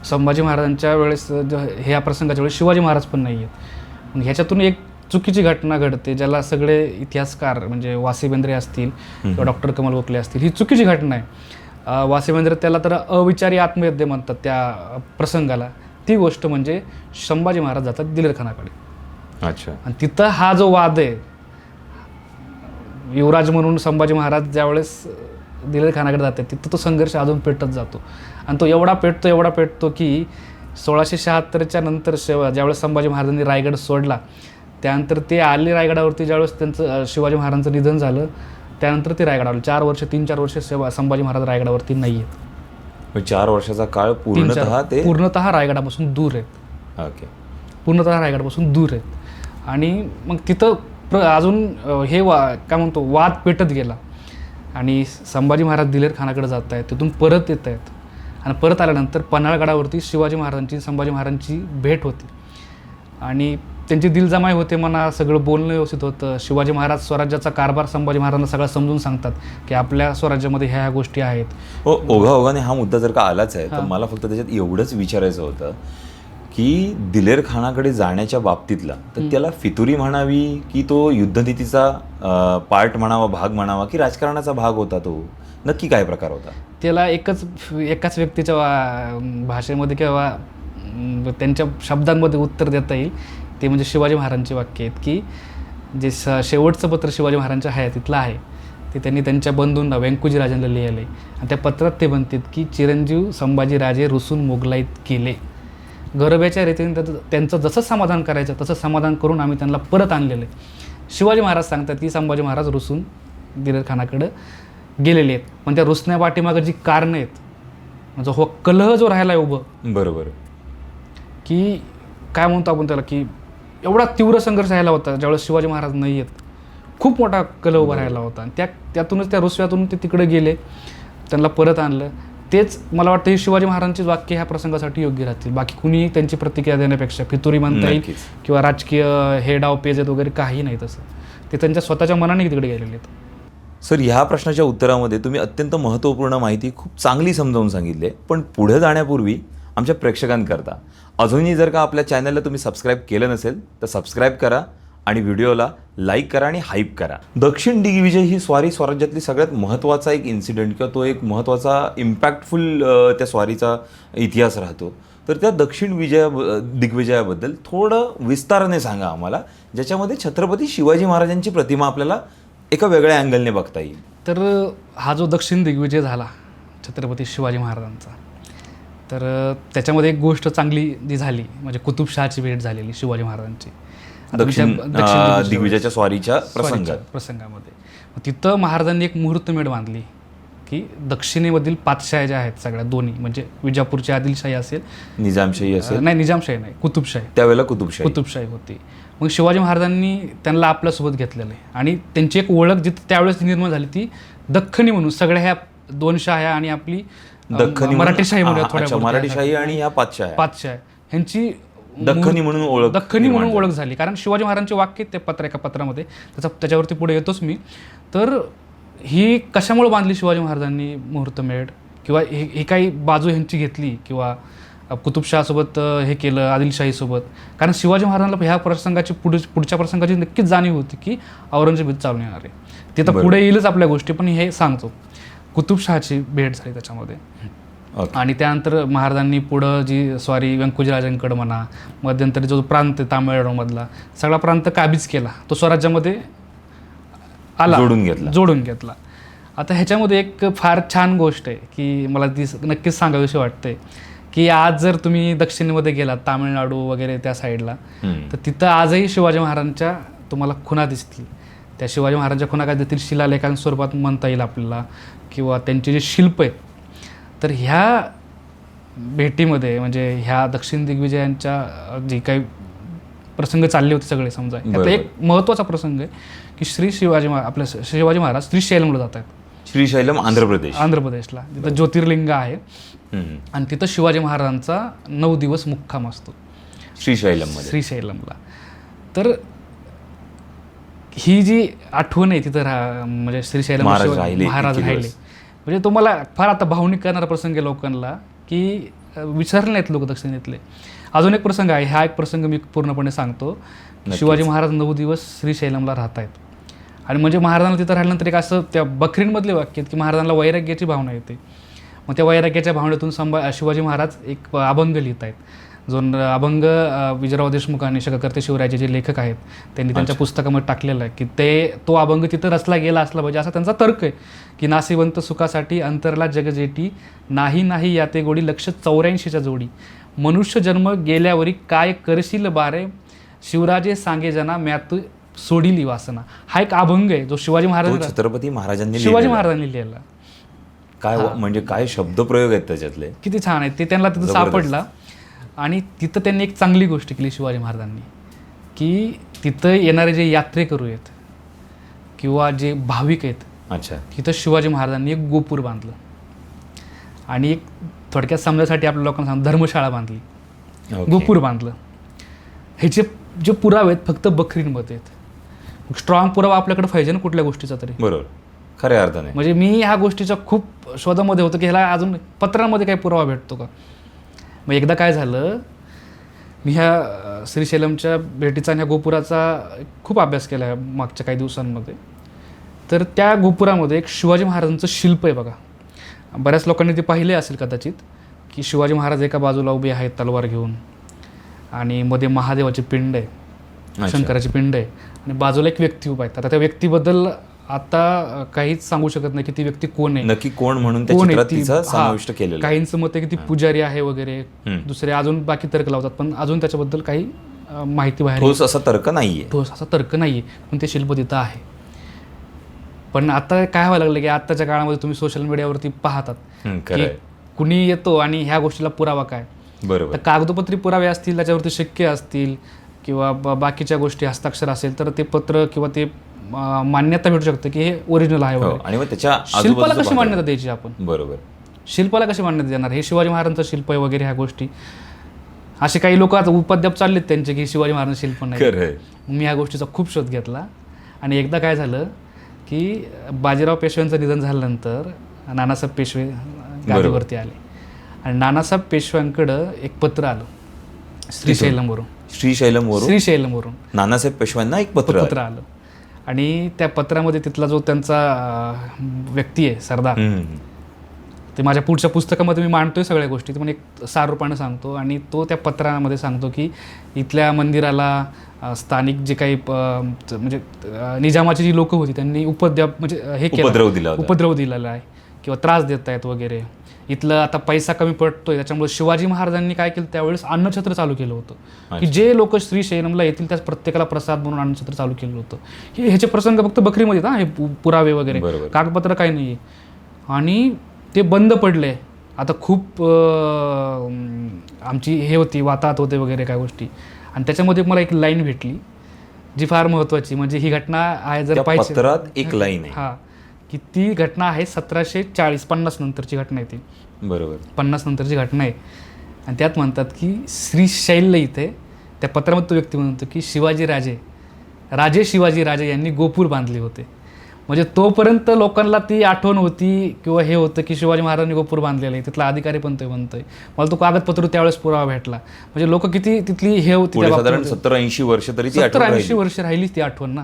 संभाजी महाराजांच्या वेळेस ह्या प्रसंगाच्या वेळेस शिवाजी महाराज पण नाही आहेत. मग ह्याच्यातून एक चुकीची घटना घडते, ज्याला सगळे इतिहासकार म्हणजे वासी बेंद्रे असतील किंवा डॉक्टर कमल गोखले असतील, ही चुकीची घटना आहे. वासी बेंद्रे त्याला तर अविचारी आत्महत्या म्हणतात त्या प्रसंगाला. ती गोष्ट म्हणजे संभाजी महाराज जातात दिलेरखानाकडे. अच्छा. आणि तिथं हा जो वाद आहे, युवराज म्हणून संभाजी महाराज ज्यावेळेस दिलेरखानाकडे जातात तिथं तो संघर्ष अजून पेटत जातो. आणि तो एवढा पेटतो की 1676च्या नंतर ज्यावेळेस संभाजी महाराजांनी रायगड सोडला, त्यानंतर ते आले रायगडावरती. ज्यावेळेस त्यांचं शिवाजी महाराजांचं निधन झालं त्यानंतर ते रायगडावर 3-4 वर्ष संभाजी महाराज रायगडावरती नाही आहेत. 4 वर्षाचा काळ पूर्णतः रायगडापासून दूर आहेत. ओके. पूर्णतः रायगडापासून दूर आहेत. आणि मग तिथं अजून हे काय म्हणतो वाद पेटत गेला. आणि संभाजी महाराज दिलेरखानाकडे जात आहेत, तिथून परत येत आहेत. आणि परत आल्यानंतर पन्हाळगडावरती शिवाजी महाराजांची संभाजी महाराजांची भेट होती आणि त्यांची दिलजमाई होते म्हणा, सगळं बोलणं व्यवस्थित होतं. शिवाजी महाराज स्वराज्याचा कारभार संभाजी महाराजांना सगळं समजून सांगतात की आपल्या स्वराज्यामध्ये ह्या गोष्टी आहेत. ओघाने हा मुद्दा जर का आलाच आहे तर मला फक्त त्याच्यात एवढंच विचारायचं होतं की दिलेरखानाकडे जाण्याच्या बाबतीतला तर त्याला फितुरी म्हणावी की तो युद्धनीतीचा पार्ट म्हणावा, भाग म्हणावा, की राजकारणाचा भाग होता? तो नक्की काय प्रकार होता? त्याला एकाच व्यक्तीच्या भाषेमध्ये किंवा त्यांच्या शब्दांमध्ये उत्तर देता येईल. ते म्हणजे शिवाजी महाराजांचे वाक्य आहेत की जे शेवटचं पत्र शिवाजी महाराजांच्या हयातीतलं आहे ते त्यांनी त्यांच्या बंधूंना व्यंकोजी राजांना लिहिलं आहे. आणि त्या पत्रात ते म्हणतात की चिरंजीव संभाजीराजे रुसून मोगलाईत केले. गरब्याच्या रीतीने त्यांचं जसं समाधान करायचं तसं समाधान करून आम्ही त्यांना परत आणलेलं आहे. शिवाजी महाराज सांगतात की संभाजी महाराज रुसून दिलेरखानाकडं गेलेले आहेत. पण त्या रुसण्या पाठीमागं जी कारणं आहेत, म्हणजे हो कलह जो राहिला आहे उभं, बरोबर, की काय म्हणतो आपण त्याला, की एवढा तीव्र संघर्ष राहिला होता ज्यावेळेस शिवाजी महाराज नाही आहेत. खूप मोठा कलह उभा राहिला होता. आणि त्यातूनच त्या रुसव्यातून ते तिकडे गेले, त्यांना परत आणलं. तेच मला वाटतं ही शिवाजी महाराजांची वाक्य ह्या प्रसंगासाठी योग्य राहतील. बाकी कुणीही त्यांची प्रतिक्रिया देण्यापेक्षा फितुरी म्हणता येईल किंवा राजकीय हे डाव पेज आहेत वगैरे काही नाही. तसं ते त्यांच्या स्वतःच्या मनाने तिकडे गेलेले आहेत. सर, ह्या प्रश्नाच्या उत्तरामध्ये तुम्ही अत्यंत महत्त्वपूर्ण माहिती खूप चांगली समजावून सांगितली. पण पुढे जाण्यापूर्वी आमच्या प्रेक्षकांकरता अजूनही जर का आपल्या चॅनलला तुम्ही सबस्क्राईब केलं नसेल तर सबस्क्राईब करा आणि व्हिडिओला लाईक करा आणि हाईप करा. दक्षिण दिग्विजय ही स्वराज्यातली सगळ्यात महत्त्वाचा एक इन्सिडेंट किंवा तो एक महत्त्वाचा इम्पॅक्टफुल त्या स्वारीचा इतिहास राहतो. तर त्या दक्षिण दिग्विजयाबद्दल थोडं विस्ताराने सांगा आम्हाला, ज्याच्यामध्ये छत्रपती शिवाजी महाराजांची प्रतिमा आपल्याला एका वेगळ्या अँगलने बघता येईल. तर हा जो दक्षिण दिग्विजय झाला छत्रपती शिवाजी महाराजांचा, तर त्याच्यामध्ये एक गोष्ट चांगली जी झाली म्हणजे कुतुबशहाची भेट झालेली शिवाजी महाराजांची दक्षिण दिग्विजयाच्या स्वारीच्या प्रसंगामध्ये. तिथं महाराजांनी एक मुहूर्तमेढ बांधली की दक्षिणेमधील पातशाही ज्या आहेत सगळ्या दोन्ही, म्हणजे विजापूरची आदिलशाही असेल, निजामशाही असेल, नाही निजामशाही नाही, कुतुबशाही, त्यावेळेला कुतुबशाही होती. मग शिवाजी महाराजांनी त्यांना आपल्यासोबत घेतलेलं आहे. आणि त्यांची एक ओळख जिथं त्यावेळेस निर्माण झाली ती दख्खनी म्हणून. सगळ्या ह्या दोन शाह्या आणि आपली मराठीशाही म्हणूया, मराठीशाही आणि ह्या पातशाही ह्यांची दख्खनी म्हणून ओळख झाली. कारण शिवाजी महाराजांचे वाक्य ते एका पत्रामध्ये त्याच्यावरती पुढे येतोच मी. तर ही कशामुळे बांधली शिवाजी महाराजांनी मुहूर्तमेढ, किंवा ही काही बाजू ह्यांची घेतली किंवा कुतुबशहासोबत हे केलं आदिलशाहीसोबत, कारण शिवाजी महाराजांना ह्या प्रसंगाची पुढच्या प्रसंगाची नक्कीच जाणीव होती की औरंगजेब चालून येणार आहे. ते तर पुढे येईलच आपल्या गोष्टी, पण हे सांगतो कुतुबशहाची भेट झाली त्याच्यामध्ये. आणि त्यानंतर महाराजांनी पुढं जी स्वारी व्यंकोजी राजांकडं म्हणा, मध्यंतरी जो प्रांत आहे तामिळनाडूमधला सगळा प्रांत काबीज केला, तो स्वराज्यामध्ये आला, जोडून घेतला. आता ह्याच्यामध्ये एक फार छान गोष्ट आहे की मला ती नक्कीच सांगावीशी वाटते की आज जर तुम्ही दक्षिणेमध्ये गेलात तामिळनाडू वगैरे त्या साईडला, तर तिथं आजही शिवाजी महाराजांच्या तुम्हाला खुणा दिसतील. त्या शिवाजी महाराजांच्या खुणा काय देतील शिलालेखांच्या स्वरूपात म्हणता येईल आपल्याला, किंवा त्यांचे जे शिल्प आहेत. तर ह्या भेटीमध्ये म्हणजे ह्या दक्षिण दिग्विजयांच्या जे काही प्रसंग चालले होते सगळे समजा, त्यातला एक महत्त्वाचा प्रसंग आहे की शिवाजी महाराज श्रीशैलमला जात आहेत. श्रीशैलम आंध्रप्रदेशला, तिथं ज्योतिर्लिंग आहे आणि तिथं शिवाजी महाराजांचा 9 दिवस मुक्काम असतो श्रीशैलमला. तर ही जी आठवण आहे तिथं म्हणजे श्रीशैलम महाराज राहिले, म्हणजे तुम्हाला फार आता भावनिक करणारा प्रसंग आहे लोकांना की विसरले नाहीत लोक दक्षिणेतले. अजून एक प्रसंग आहे, हा एक प्रसंग मी पूर्णपणे सांगतो. शिवाजी महाराज 9 दिवस श्रीशैलमला राहत आहेत आणि म्हणजे महाराजांना तिथं राहिल्यानंतर एक असं त्या बखरींमधले वाक्य आहेत की महाराजांना वैराग्याची भावना येते. मग त्या वैराग्याच्या भावनेतून शिवाजी महाराज एक अभंग लिहित आहेत, जो अभंग विजयराव देशमुख आणि शंकरकर्ते शिवरायाचे जे लेखक आहेत त्यांनी त्यांच्या पुस्तकामध्ये टाकलेला आहे की तो अभंग तिथं रचला गेला असला पाहिजे असा त्यांचा तर्क आहे की नासिवंत सुखासाठी अंतरला जगजेटी नाही नाही याते गोडी 184च्या जोडी मनुष्य जन्म गेल्यावरी काय करशील बारे शिवराजे सांगे जना म्यात सोडिली वासना. हा एक अभंग आहे जो शिवाजी महाराज छत्रपती महाराजांनी शिवाजी महाराजांनी लिहिला. काय म्हणजे काय शब्दप्रयोग आहेत त्याच्यातले, किती छान आहे ते. त्यांना तिथं सापडला आणि तिथं त्यांनी एक चांगली गोष्ट केली शिवाजी महाराजांनी की तिथं येणारे जे यात्रेकरू आहेत किंवा जे भाविक आहेत, अच्छा, तिथं शिवाजी महाराजांनी एक गोपूर बांधलं आणि एक थोडक्यात समजायसाठी आपल्या लोकांना सांग धर्मशाळा बांधली, गोपूर बांधलं. ह्याचे जे पुरावे आहेत फक्त बखरींमध्ये आहेत. स्ट्रॉंग पुरावा आपल्याकडे पाहिजे ना कुठल्या गोष्टीचा तरी, बरोबर, खऱ्या अर्थाने. म्हणजे मी ह्या गोष्टीचा खूप शोधामध्ये होतो की ह्याला अजून पत्रांमध्ये काही पुरावा भेटतो का. मग एकदा काय झालं, मी ह्या श्रीशैलमच्या भेटीचा आणि ह्या गोपुराचा खूप अभ्यास केला आहे मागच्या काही दिवसांमध्ये. तर त्या गोपुरामध्ये एक शिवाजी महाराजांचं शिल्प आहे बघा. बऱ्याच लोकांनी ते पाहिले असेल कदाचित की शिवाजी महाराज एका बाजूला उभे आहेत तलवार घेऊन आणि मध्ये महादेवाची पिंड आहे, शंकराची पिंड आहे आणि बाजूला एक व्यक्ती उभा आहे. आता त्या व्यक्तीबद्दल आता काहीच सांगू शकत नाही की ती व्यक्ती कोण आहे, नक्की कोण म्हणून त्या चित्रात तिचा समाविष्ट केलेला. काहींचं मत आहे की ती पुजारी आहे वगैरे, दुसरे अजून बाकी तर्क लावतात, पण अजून त्याच्याबद्दल काही माहिती बाहेर ठोस असा तर्क नाहीये, ठोस असा तर्क नाहीये, पण ते शिल्प तिथं आहे. पण आता काय व्हायला लागलं की आत्ताच्या काळामध्ये तुम्ही सोशल मीडियावरती पाहतात की कुणी येतो आणि ह्या गोष्टीला पुरावा काय. बरोबर, तर कागदोपत्री पुरावे असतील, त्याच्यावरती शक्य असतील किंवा बाकीच्या गोष्टी हस्ताक्षर असेल तर ते पत्र किंवा ते मान्यता भेटू शकते की हे ओरिजिनल आहे वगैरे. आणि मग त्याच्या शिल्पाला कशी मान्यता द्यायची आपण, बरोबर, शिल्पाला कशी मान्यता देणार, हे शिवाजी महाराजांचं शिल्प आहे वगैरे ह्या गोष्टी. असे काही लोक आता उपद्याप चाललेत त्यांचे की शिवाजी महाराजांचं शिल्प नाही. मी ह्या गोष्टीचा खूप शोध घेतला आणि एकदा काय झालं की बाजीराव पेशव्यांचं निधन झाल्यानंतर नानासाहेब पेशवे गादीवरती आले आणि नानासाहेब पेशव्यांकडं एक पत्र आलं श्रीशैलमवरून नानासाहेब पेशव्यांना एक पत्र आलं आणि त्या पत्रामध्ये तिथला जो त्यांचा व्यक्ती आहे सरदार, ते माझ्या पुढच्या पुस्तकामध्ये मी मांडतोय सगळ्या गोष्टी, पण एक सारूपाने सांगतो आणि तो त्या पत्रामध्ये सांगतो की इथल्या मंदिराला स्थानिक जे काही म्हणजे निजामाची जी लोकं होती त्यांनी उपद्रव दिलेला आहे किंवा त्रास देत आहेत वगैरे. इथलं आता पैसा कमी पडतोय त्याच्यामुळे शिवाजी महाराजांनी काय केलं त्यावेळेस अन्नछत्र चालू केलं होतं की जे लोक श्रीशैलमला येतील त्याच प्रत्येकाला प्रसाद म्हणून अन्नछत्र चालू केलं होतं. ह्याचे प्रसंग फक्त बकरीमध्ये ना, हे पुरावे वगैरे, कागदपत्र काही नाही. आणि ते बंद पडले. आता खूप आमची हे होती, वाताहत होते वगैरे काय गोष्टी, आणि त्याच्यामध्ये मला एक लाईन भेटली जी फार महत्त्वाची. म्हणजे ही घटना आहे जर पाहिजे पत्रात एक लाईन आहे, हां, की ती घटना आहे 1740-50 नंतरची घटना आहे ती. बरोबर, 50 नंतरची घटना आहे आणि त्यात म्हणतात की श्रीशैल इथे त्या पत्रामध्ये तो व्यक्ती म्हणतो की राजे शिवाजी राजे यांनी गोपूर बांधले होते. म्हणजे तोपर्यंत लोकांना ती आठवण होती किंवा हे होतं की शिवाजी महाराजांनी गोपूर बांधलेलं आहे. तिथला अधिकारी पण ते म्हणतोय. मला तो कागदपत्र त्यावेळेस पुरावा भेटला. म्हणजे लोक किती तिथली हे होती, साधारण 70-80 वर्ष तरी 70-80 वर्ष राहिली ती आठवण ना.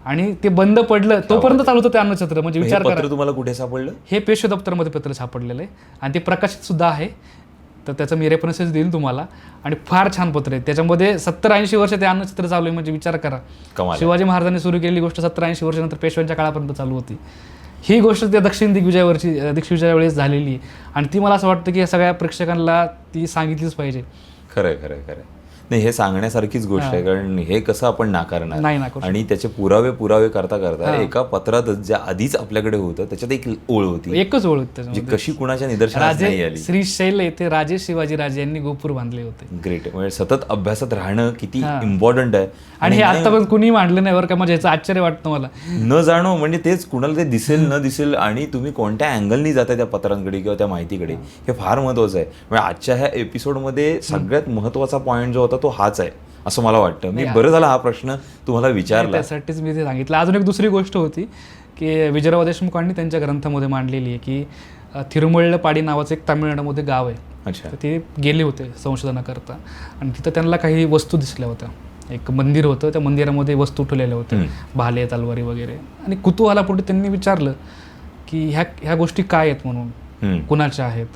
आणि ते बंद पडलं तोपर्यंत चालू होतं ते अन्नछत्र. म्हणजे विचार करा, तुम्हाला कुठे सापडलं? हे पेशवे दप्तरमध्ये पत्र सापडलेलं आहे आणि ते प्रकाशित सुद्धा आहे. तर त्याचा मी रेफरन्सेस देईल तुम्हाला. आणि फार छान पत्र आहे. त्याच्यामध्ये 70-80 वर्ष ते अन्नछत्र चालू आहे. म्हणजे विचार करा, शिवाजी महाराजांनी सुरू केलेली गोष्ट 70-80 वर्षानंतर पेशव्यांच्या काळापर्यंत चालू होती. ही गोष्ट त्या दक्षिण दिग्विजया वेळेस झालेली आहे आणि ती मला असं वाटतं की या सगळ्या प्रेक्षकांना ती सांगितलीच पाहिजे. खरंय. नाही, हे सांगण्यासारखीच गोष्ट आहे, कारण हे कसं आपण नाकारणार नाही. आणि त्याचे पुरावे करता एका पत्रातच ज्या आधीच आपल्याकडे होतं त्याच्यात एक ओळ होती, एकच ओळ होती, जी कशी कुणाच्या निदर्शनास नाही आली. श्रीशैल येथे राजे शिवाजी राजे यांनी गोपूर बांधले होते. ग्रेट. म्हणजे सतत अभ्यासात राहणं किती इम्पॉर्टंट आहे. आणि हे आतापर्यंत कुणी मांडलं नाही बरं का. म्हणजे याचं आश्चर्य वाटतं मला. न जाणो म्हणजे तेच, कुणाला ते दिसेल न दिसेल आणि तुम्ही कोणत्या अँगलनी जाताय त्या पत्रांकडे किंवा त्या माहितीकडे, हे फार महत्वाचं आहे. म्हणजे आजच्या ह्या एपिसोडमध्ये सगळ्यात महत्वाचा पॉईंट जो होता तो हाच आहे असं मला वाटतं. मी बरं झाला हा प्रश्न तुम्हाला विचारला, त्यासाठीच मी ते सांगितलं. अजून एक दुसरी गोष्ट होती की विजयराव देशमुखांनी त्यांच्या ग्रंथामध्ये मांडलेली आहे की थिरुमल्लपाडी नावाचं एक तामिळनाडूमध्ये गाव आहे. अच्छा. तर ते गेले होते संशोधनाकरता आणि तिथं त्यांना काही वस्तू दिसल्या होत्या. एक मंदिर होतं, त्या मंदिरामध्ये वस्तू ठेवलेल्या होत्या, भाले तलवारी वगैरे. आणि कुतूहलापोटी त्यांनी विचारलं की ह्या गोष्टी काय आहेत म्हणून, कुणाच्या आहेत.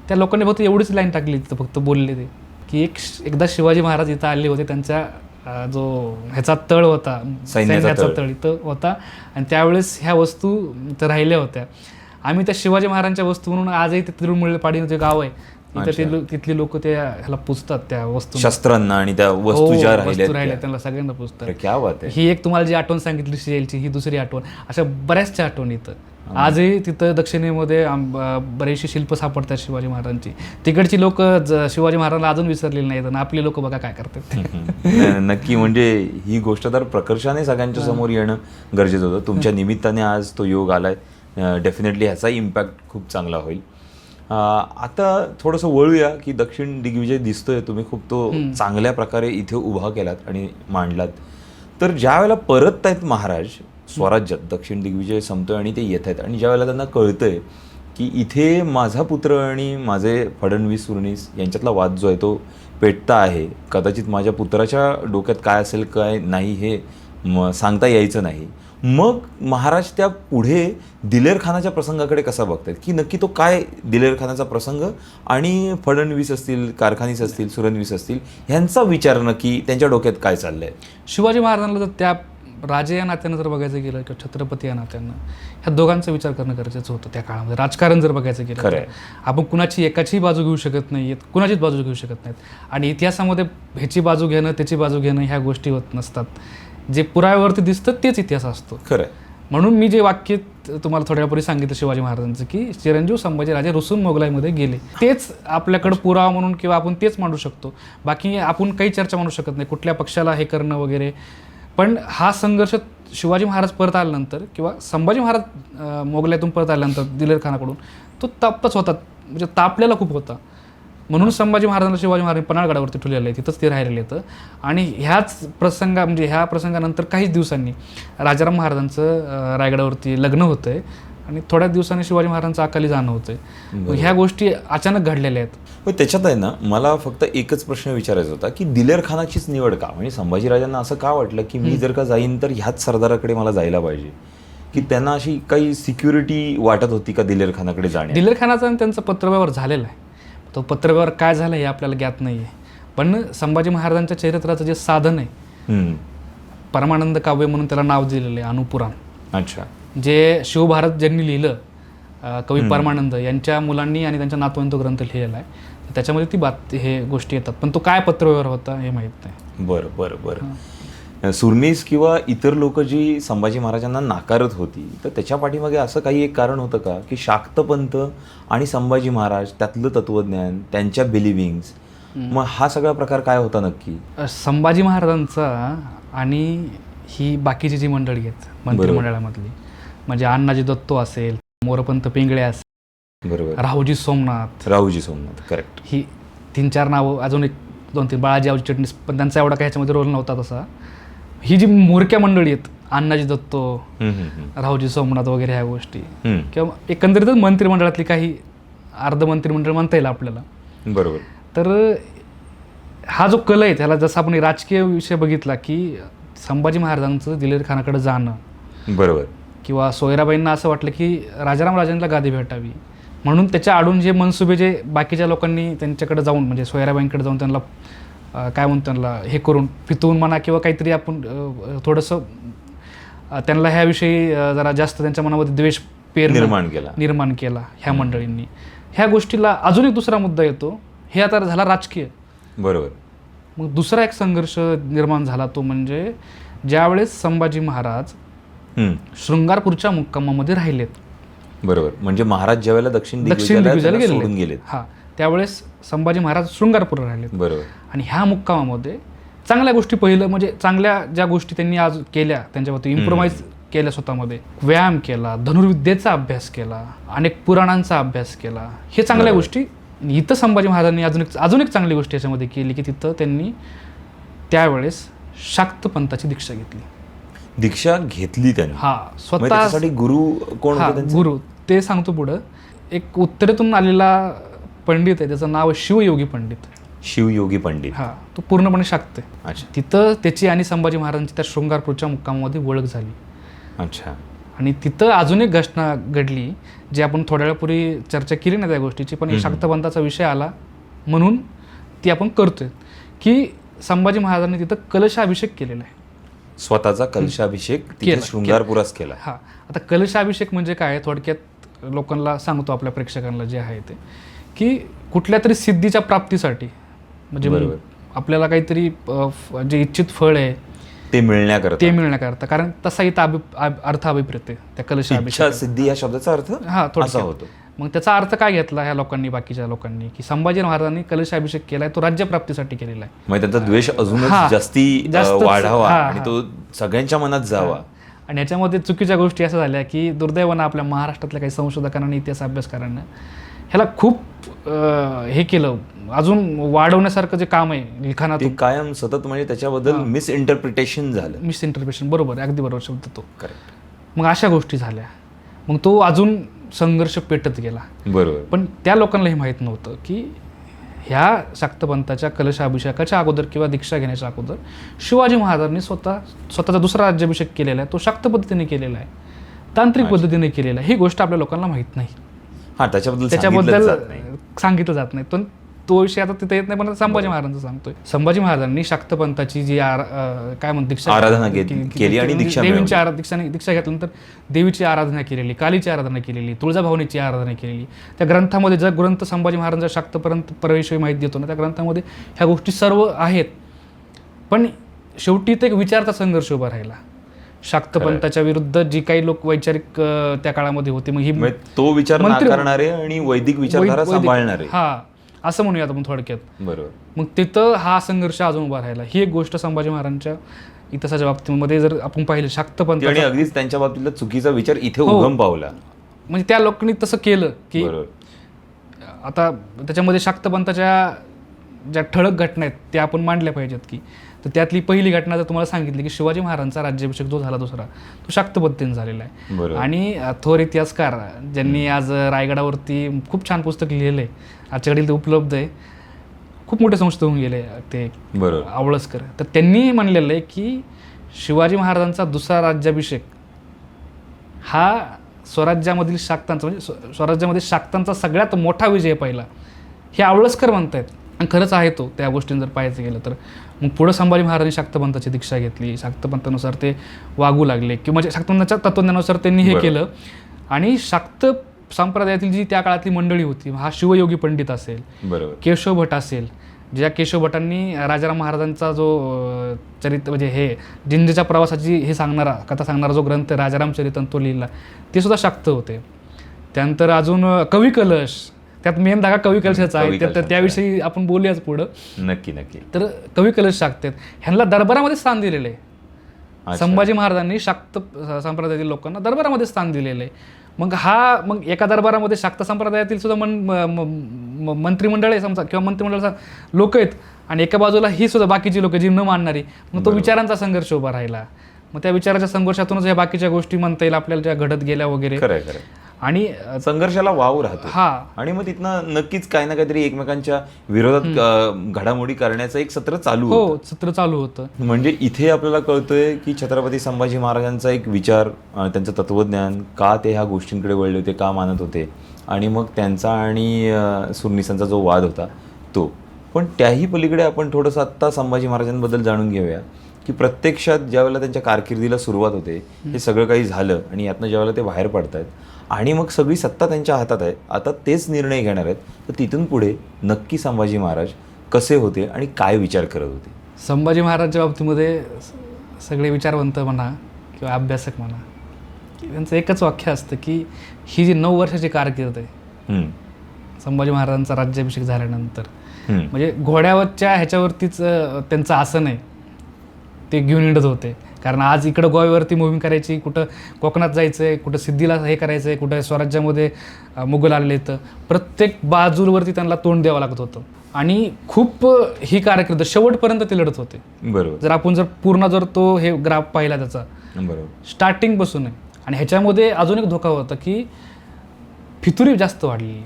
त्या लोकांनी फक्त एवढीच लाईन टाकली तिथं, फक्त बोलले ते की एकदा शिवाजी महाराज इथं आले होते, त्यांच्या जो ह्याचा तळ होता, सैन्याचा तळ इथं होता आणि त्यावेळेस ह्या वस्तू इथं राहिल्या होत्या. आम्ही त्या शिवाजी महाराजांच्या वस्तू म्हणून आजही ते तिरुमल्लपाडी जे गाव आहे तिथं तिथली लोक त्या ह्याला पुजतात, त्या वस्तू शस्त्रांना आणि त्या वस्तू ज्या राहिल्या त्यांना सगळ्यांना पुजतात. क्या बात आहे. ही एक तुम्हाला जी आठवण सांगितली शेलची, ही दुसरी आठवण. अशा बऱ्याचशा आठवणी इथं आजही तिथं दक्षिणेमध्ये बरेचशी शिल्प सापडतात शिवाजी महाराजांची. तिकडची लोक शिवाजी महाराजांना अजून विसरलेली नाहीत आणि आपली लोक बघा काय करतात. नक्की, म्हणजे ही गोष्ट तर प्रकर्षाने सगळ्यांच्या समोर येणं गरजेचं होतं. तुमच्या निमित्ताने आज तो योग आलाय. डेफिनेटली ह्याचा इम्पॅक्ट खूप चांगला होईल. आता थोडंसं वळूया की दक्षिण दिग्विजय दिसतोय, तुम्ही खूप तो चांगल्या प्रकारे इथे उभा केलात आणि मांडलात. तर ज्या वेळेला परत आहेत महाराज स्वराज्यात, दक्षिण दिग्विजय संपतोय आणि ते येत आहेत आणि ज्यावेळेला त्यांना कळतंय की इथे माझा पुत्र आणि माझे फडणवीस फडणवीस यांच्यातला वाद जो आहे तो पेटता आहे, कदाचित माझ्या पुत्राच्या डोक्यात काय असेल काय नाही हे सांगता यायचं नाही. मग महाराज त्या पुढे दिलेर खानाच्या प्रसंगाकडे कसा बघतायत की नक्की तो काय दिलेर खानाचा प्रसंग आणि फडणवीस असतील, कारखानीस असतील, सुरनवीस असतील, ह्यांचा विचार नक्की त्यांच्या डोक्यात काय चाललंय. शिवाजी महाराजांना जर त्या राजे या नात्यानं जर बघायचं गेलं किंवा छत्रपती या नात्यानं ह्या दोघांचा विचार करणं गरजेचं होतं त्या काळामध्ये. राजकारण जर बघायचं गेलं तर आपण कुणाची एकाची बाजू घेऊ शकत नाही, कुणाचीच बाजू घेऊ शकत नाहीत. आणि इतिहासामध्ये ह्याची बाजू घेणं त्याची बाजू घेणं ह्या गोष्टी होत नसतात. जे पुराव्यावरती दिसतं तेच इतिहास असतो. खरं. म्हणून मी जे वाक्य तुम्हाला थोड्या वेळापूर्वी सांगितलं शिवाजी महाराजांचं की चिरंजीव संभाजीराजे रुसून मोगलाईमध्ये गेले, तेच आपल्याकडं पुरावा म्हणून किंवा आपण तेच मांडू शकतो. बाकी आपण काही चर्चा मांडू शकत नाही कुठल्या पक्षाला हे करणं वगैरे. पण हा संघर्ष शिवाजी महाराज परत आल्यानंतर किंवा संभाजी महाराज मोगलाईतून परत आल्यानंतर दिलेर खानाकडून तो तापच होता, म्हणजे तापलेला खूप होता. म्हणून संभाजी महाराजांना शिवाजी महाराज पन्हाळगडावरती ठेवलेलं आहे, तिथंच ते राहिलेले आहेत. आणि ह्या प्रसंगानंतर काहीच दिवसांनी राजाराम महाराजांचं रायगडावरती लग्न होतं आहे आणि थोड्याच दिवसांनी शिवाजी महाराजांचं अकाली जाणं होतं आहे. ह्या गोष्टी अचानक घडलेल्या आहेत. पण त्याच्यात आहे ना, मला फक्त एकच प्रश्न विचारायचा होता की दिलेर खानाचीच निवड का, म्हणजे संभाजीराजांना असं का वाटलं की मी जर का जाईन तर ह्याच सरदाराकडे मला जायला पाहिजे, की त्यांना अशी काही सिक्युरिटी वाटत होती का दिलेर खानाकडे जाणे. दिलेर खानाचा त्यांचा पत्रव्यवहार झालेला आहे, तो पत्रव्यवहार काय झाला हे आपल्याला ज्ञात नाही आहे. पण संभाजी महाराजांच्या चरित्राचं जे साधन आहे, परमानंद काव्य म्हणून त्याला नाव दिलेलं आहे, अनुपुराण. अच्छा. जे शिवभारत ज्यांनी लिहिलं, कवी परमानंद यांच्या मुलांनी आणि त्यांच्या नातवांनी तो ग्रंथ लिहिलेला आहे. त्याच्यामध्ये हे गोष्टी येतात, पण तो काय पत्रव्यवहार होता हे माहीत नाही. बरं बरं बरं. सुरनीस किंवा इतर लोक जी संभाजी महाराजांना नाकारत होती, तर त्याच्या पाठीमागे असं काही एक कारण होतं का की शाक्तपंथ आणि संभाजी महाराज त्यातलं तत्वज्ञान, त्यांच्या बिलिव्हिंग्स, मग हा सगळा प्रकार काय होता नक्की. संभाजी महाराजांचा आणि ही बाकीची जी मंडळी आहेत मंत्रिमंडळामधली, म्हणजे अण्णाजी दत्तो असेल, मोरपंत पिंगळे असेल, बरोबर, राहुजी सोमनाथ, करेक्ट, ही 3-4 नावं, अजून एक 2-3 बाळाजी चिटणीस, पण त्यांचा एवढा काही ह्याच्यामध्ये रोल नव्हता तसा. ही जी मोरक्या मंडळी आहेत, अण्णाजी दत्तो, राहुजी सोमनाथ वगैरे ह्या गोष्टी, किंवा एकंदरीतच मंत्रिमंडळातली काही अर्ध मंत्रिमंडळ म्हणता येईल आपल्याला. बरोबर. तर हा जो कल आहे त्याला जसं आपण राजकीय विषय बघितला की संभाजी महाराजांचं दिलेर खानाकडे जाणं, बरोबर, किंवा सोयराबाईंना असं वाटलं की राजाराम राजांना गादी भेटावी, म्हणून त्याच्या आडून जे मनसुबे जे बाकीच्या लोकांनी त्यांच्याकडे जाऊन, म्हणजे सोयराबाईंकडे जाऊन त्यांना काय म्हणतो, त्यांना हे करून फितवून म्हणा किंवा काहीतरी आपण थोडंसं त्यांना ह्याविषयी जरा जास्त त्यांच्या मनामध्ये द्वेष निर्माण केला ह्या मंडळींनी. ह्या गोष्टीला अजून एक दुसरा मुद्दा येतो, हे आता झाला राजकीय. बरोबर. मग दुसरा एक संघर्ष निर्माण झाला, तो म्हणजे ज्यावेळेस संभाजी महाराज शृंगारपूरच्या मुक्कामामध्ये राहिलेत. बरोबर, म्हणजे महाराज ज्यावेळेला दक्षिण दिग्विजयाला गेलेत, हा, त्यावेळेस संभाजी महाराज शृंगारपूर राहिलेत. बरोबर. आणि ह्या मुक्कामामध्ये चांगल्या गोष्टी, पहिलं म्हणजे चांगल्या ज्या गोष्टी त्यांनी आज केल्या, त्यांच्यावरती इम्प्रोवाइज केल्या, स्वतःमध्ये व्यायाम केला, धनुर्विद्येचा अभ्यास केला, अनेक पुराणांचा अभ्यास केला, हे चांगल्या गोष्टी. इथं संभाजी महाराजांनी अजून एक चांगली गोष्ट याच्यामध्ये केली की तिथं त्यांनी त्यावेळेस शाक्त पंथाची दीक्षा घेतली त्यांनी. हा, स्वतःसाठी गुरु कोण होते? गुरु ते सांगतो पुढं. एक उत्तरेतून आलेला पंडित आहे, त्याचं नाव आहे शिवयोगी पंडित. शिवयोगी पंडित. हा, तो पूर्णपणे शाक्त आहे. अच्छा तिथं त्याची आणि संभाजी महाराजांची त्या शृंगारपूरच्या मुक्कामामध्ये ओळख झाली. अच्छा. आणि तिथं अजून एक घटना घडली, जी आपण थोड्या वेळापूर्वी चर्चा केली ना त्या गोष्टीची, पण एक शाक्तपंथाचा विषय आला म्हणून ती आपण करतोय, की संभाजी महाराजांनी तिथं कलशाभिषेक केलेला आहे. स्वतःचा कलशाभिषेक तिथे शृंगारपुरास केला. हा, आता कलशाभिषेक म्हणजे काय, थोडक्यात लोकांना सांगतो आपल्या प्रेक्षकांना जे आहे ते, की कुठल्या तरी सिद्धीच्या प्राप्तीसाठी, म्हणजे आपल्याला काहीतरी जे इच्छित फळ आहे ते मिळण्याकरता, कारण तसा इथं अर्थ अभिप्रेत आहे त्या कलशाभिषेक. सिद्धी या शब्दाचा अर्थ असा होतो. मग त्याचा अर्थ काय घेतला ह्या लोकांनी, बाकीच्या लोकांनी, की संभाजी महाराजांनी कलशाभिषेक केलाय तो राज्यप्राप्तीसाठी केलेला आहे. म्हणजे त्यांचा द्वेष अजूनच जास्ती वाढावा आणि तो सगळ्यांच्या मनात जावा. आणि ह्याच्यामध्ये चुकीच्या गोष्टी अशा झाल्या की दुर्दैवानं आपल्या महाराष्ट्रातल्या काही संशोधकांना, इतिहास अभ्यासकारांना ह्याला खूप हे केलं, अजून वाढवण्यासारखं जे काम आहे लिखाणात ते कायम सतत, म्हणजे त्याच्याबद्दल मिसइंटरप्रिटेशन झालं. मिसइंटरप्रिटेशन, बरोबर, अगदी बरोबर शब्द तो. करेक्ट. मग अशा गोष्टी झाल्या, मग तो अजून संघर्ष पेटत गेला. बरोबर. पण त्या लोकांना हे माहीत नव्हतं की ह्या शाक्तपंथाच्या कलशाभिषेकाच्या अगोदर किंवा दीक्षा घेण्याच्या अगोदर शिवाजी महाराजांनी स्वतःचा दुसरा राज्याभिषेक केलेला आहे, तो शाक्त पद्धतीने केलेला आहे, तांत्रिक पद्धतीने केलेला आहे. ही गोष्ट आपल्या लोकांना माहीत नाही. त्याच्याबद्दल सांगितलं जात नाही. पण तो विषय आता तिथे येत नाही, पण संभाजी महाराजांचं सांगतोय. संभाजी महाराजांनी शाक्तपंथाची जी काय म्हणतो दीक्षा आराधना केली आणि दीक्षा घेतल्यानंतर देवीची आराधना केलेली, कालीची आराधना केलेली, तुळजाभवानीची आराधना केलेली. त्या ग्रंथामध्ये जर ग्रंथ संभाजी महाराजांच्या शाक्तपर्यंत प्रवेशविषयी माहिती देतो ना, त्या ग्रंथामध्ये ह्या गोष्टी सर्व आहेत. पण शेवटी ते एक विचारचा संघर्ष उभा राहिला. शाक्तपंथाच्या विरुद्ध जी काही लोक वैचारिक त्या काळामध्ये होते, मग ही तो विचार नाकारणारे आणि वैदिक विचारधारा सांभाळणारे, हा असं म्हणूयात आपण थोडक्यात. बरोबर. मग तिथं हा संघर्ष अजून उभा राहिला. ही एक गोष्ट संभाजी महाराजांच्या इतिहासाच्या बाबतीमध्ये जर आपण पाहिलं, शाक्तपंथ आणि अगदीच त्यांच्या बाबतीतला चुकीचा विचार इथे उगम पावला. म्हणजे त्या लोकांनी तसं केलं की आता त्याच्यामध्ये शाक्तपंथाच्या ज्या ठळक घटना आहेत त्या आपण मांडल्या पाहिजेत. की तर त्यातली पहिली घटना जर तुम्हाला सांगितली की शिवाजी महाराजांचा राज्याभिषेक जो झाला दुसरा, तो शाक्त पद्धतीने झालेला आहे. आणि थोर इतिहासकार ज्यांनी आज रायगडावरती खूप छान पुस्तक लिहिलं आहे, आजच्याकडे ते उपलब्ध आहे, खूप मोठे संशोधक होऊन गेले ते आवळसकर, तर त्यांनी म्हणलेलं आहे की शिवाजी महाराजांचा दुसरा राज्याभिषेक हा स्वराज्यामधील शाक्तांचा, म्हणजे स्वराज्यामध्ये शाक्तांचा सगळ्यात मोठा विजय पहिला, हे आवळसकर म्हणतायत. आणि खरंच आहे तो, त्या गोष्टींनी जर पाहायचं गेलं तर. मग पुढं संभाजी महाराजांनी शाक्तपंथाची दीक्षा घेतली, शाक्तपंथानुसार ते वागू लागले, की म्हणजे शाक्तपंथाच्या तत्वज्ञानानुसार त्यांनी हे केलं. आणि शाक्त संप्रदायातील जी त्या काळातली मंडळी होती, हा शिवयोगी पंडित असेल, केशव भट असेल, ज्या केशव भटांनी राजाराम महाराजांचा जो चरित्र, म्हणजे हे जिंजेच्या प्रवासाची हे सांगणारा, कथा सांगणारा जो ग्रंथ राजाराम चरितन तो लिहिला, ते सुद्धा शाक्त होते. त्यानंतर अजून कवी कलश, त्यात मेन धागा कवी कलशाचा आहे, तर त्याविषयी आपण बोलूयाच पुढं. नक्की. तर कवी कलश शाक्त आहेत, ह्यांना दरबारामध्ये स्थान दिलेलं आहे. संभाजी महाराजांनी शाक्त संप्रदायातील लोकांना दरबारामध्ये स्थान दिलेलं आहे. मग एका दरबारामध्ये शाक्त संप्रदायातील सुद्धा मंत्रिमंडळ आहे समजा, किंवा मंत्रिमंडळाचा लोक आहेत, आणि एका बाजूला ही सुद्धा बाकीची लोक जी न मानणारी. मग तो विचारांचा संघर्ष उभा राहिला. मग त्या विचाराच्या संघर्षातूनच ह्या बाकीच्या गोष्टी म्हणता येईल आपल्याला, ज्या घडत गेल्या वगैरे. आणि संघर्षाला वाव राहतो. आणि मग तिथनं नक्कीच काही ना काहीतरी एकमेकांच्या विरोधात घडामोडी करण्याचं एक सत्र चालू होतं. म्हणजे इथे आपल्याला कळतंय की छत्रपती संभाजी महाराजांचा एक विचार, त्यांचं तत्वज्ञान, का ते ह्या गोष्टींकडे वळले होते, का मानत होते, आणि मग त्यांचा आणि सुरनिसांचा जो वाद होता तो. पण त्याही पलीकडे आपण थोडंसं आत्ता संभाजी महाराजांबद्दल जाणून घेऊया की प्रत्यक्षात ज्यावेळेला त्यांच्या कारकिर्दीला सुरुवात होते, हे सगळं काही झालं आणि यातनं ज्यावेळेला ते बाहेर पडतायत आणि मग सगळी सत्ता त्यांच्या हातात आहे, आता तेच निर्णय घेणार आहेत, तर तिथून पुढे नक्की संभाजी महाराज कसे होते आणि काय विचार करत होते? संभाजी महाराजच्या बाबतीमध्ये सगळे विचारवंत म्हणा किंवा अभ्यासक म्हणा, त्यांचं एकच वाक्य असतं की ही जी 9 वर्षाची कारकीर्द आहे संभाजी महाराजांचा राज्याभिषेक झाल्यानंतर, म्हणजे घोड्यावरच्या ह्याच्यावरतीच त्यांचं आसन आहे, ते घेऊन हिंडत होते. कारण आज इकडं गोव्यावरती मुव्हिंग करायची, कुठं कोकणात जायचं आहे, कुठं सिद्धीला हे करायचं आहे, कुठं स्वराज्यामध्ये मुघल आलेले, तर प्रत्येक बाजूवरती त्यांना तोंड द्यावं लागत होतं. आणि खूप ही कारकीर्द शेवटपर्यंत ते लढत होते. जर आपण पूर्ण तो हे ग्राफ पाहिला त्याचा, स्टार्टिंग पासून आहे. आणि ह्याच्यामध्ये अजून एक धोका होता की फितुरी जास्त वाढलेली.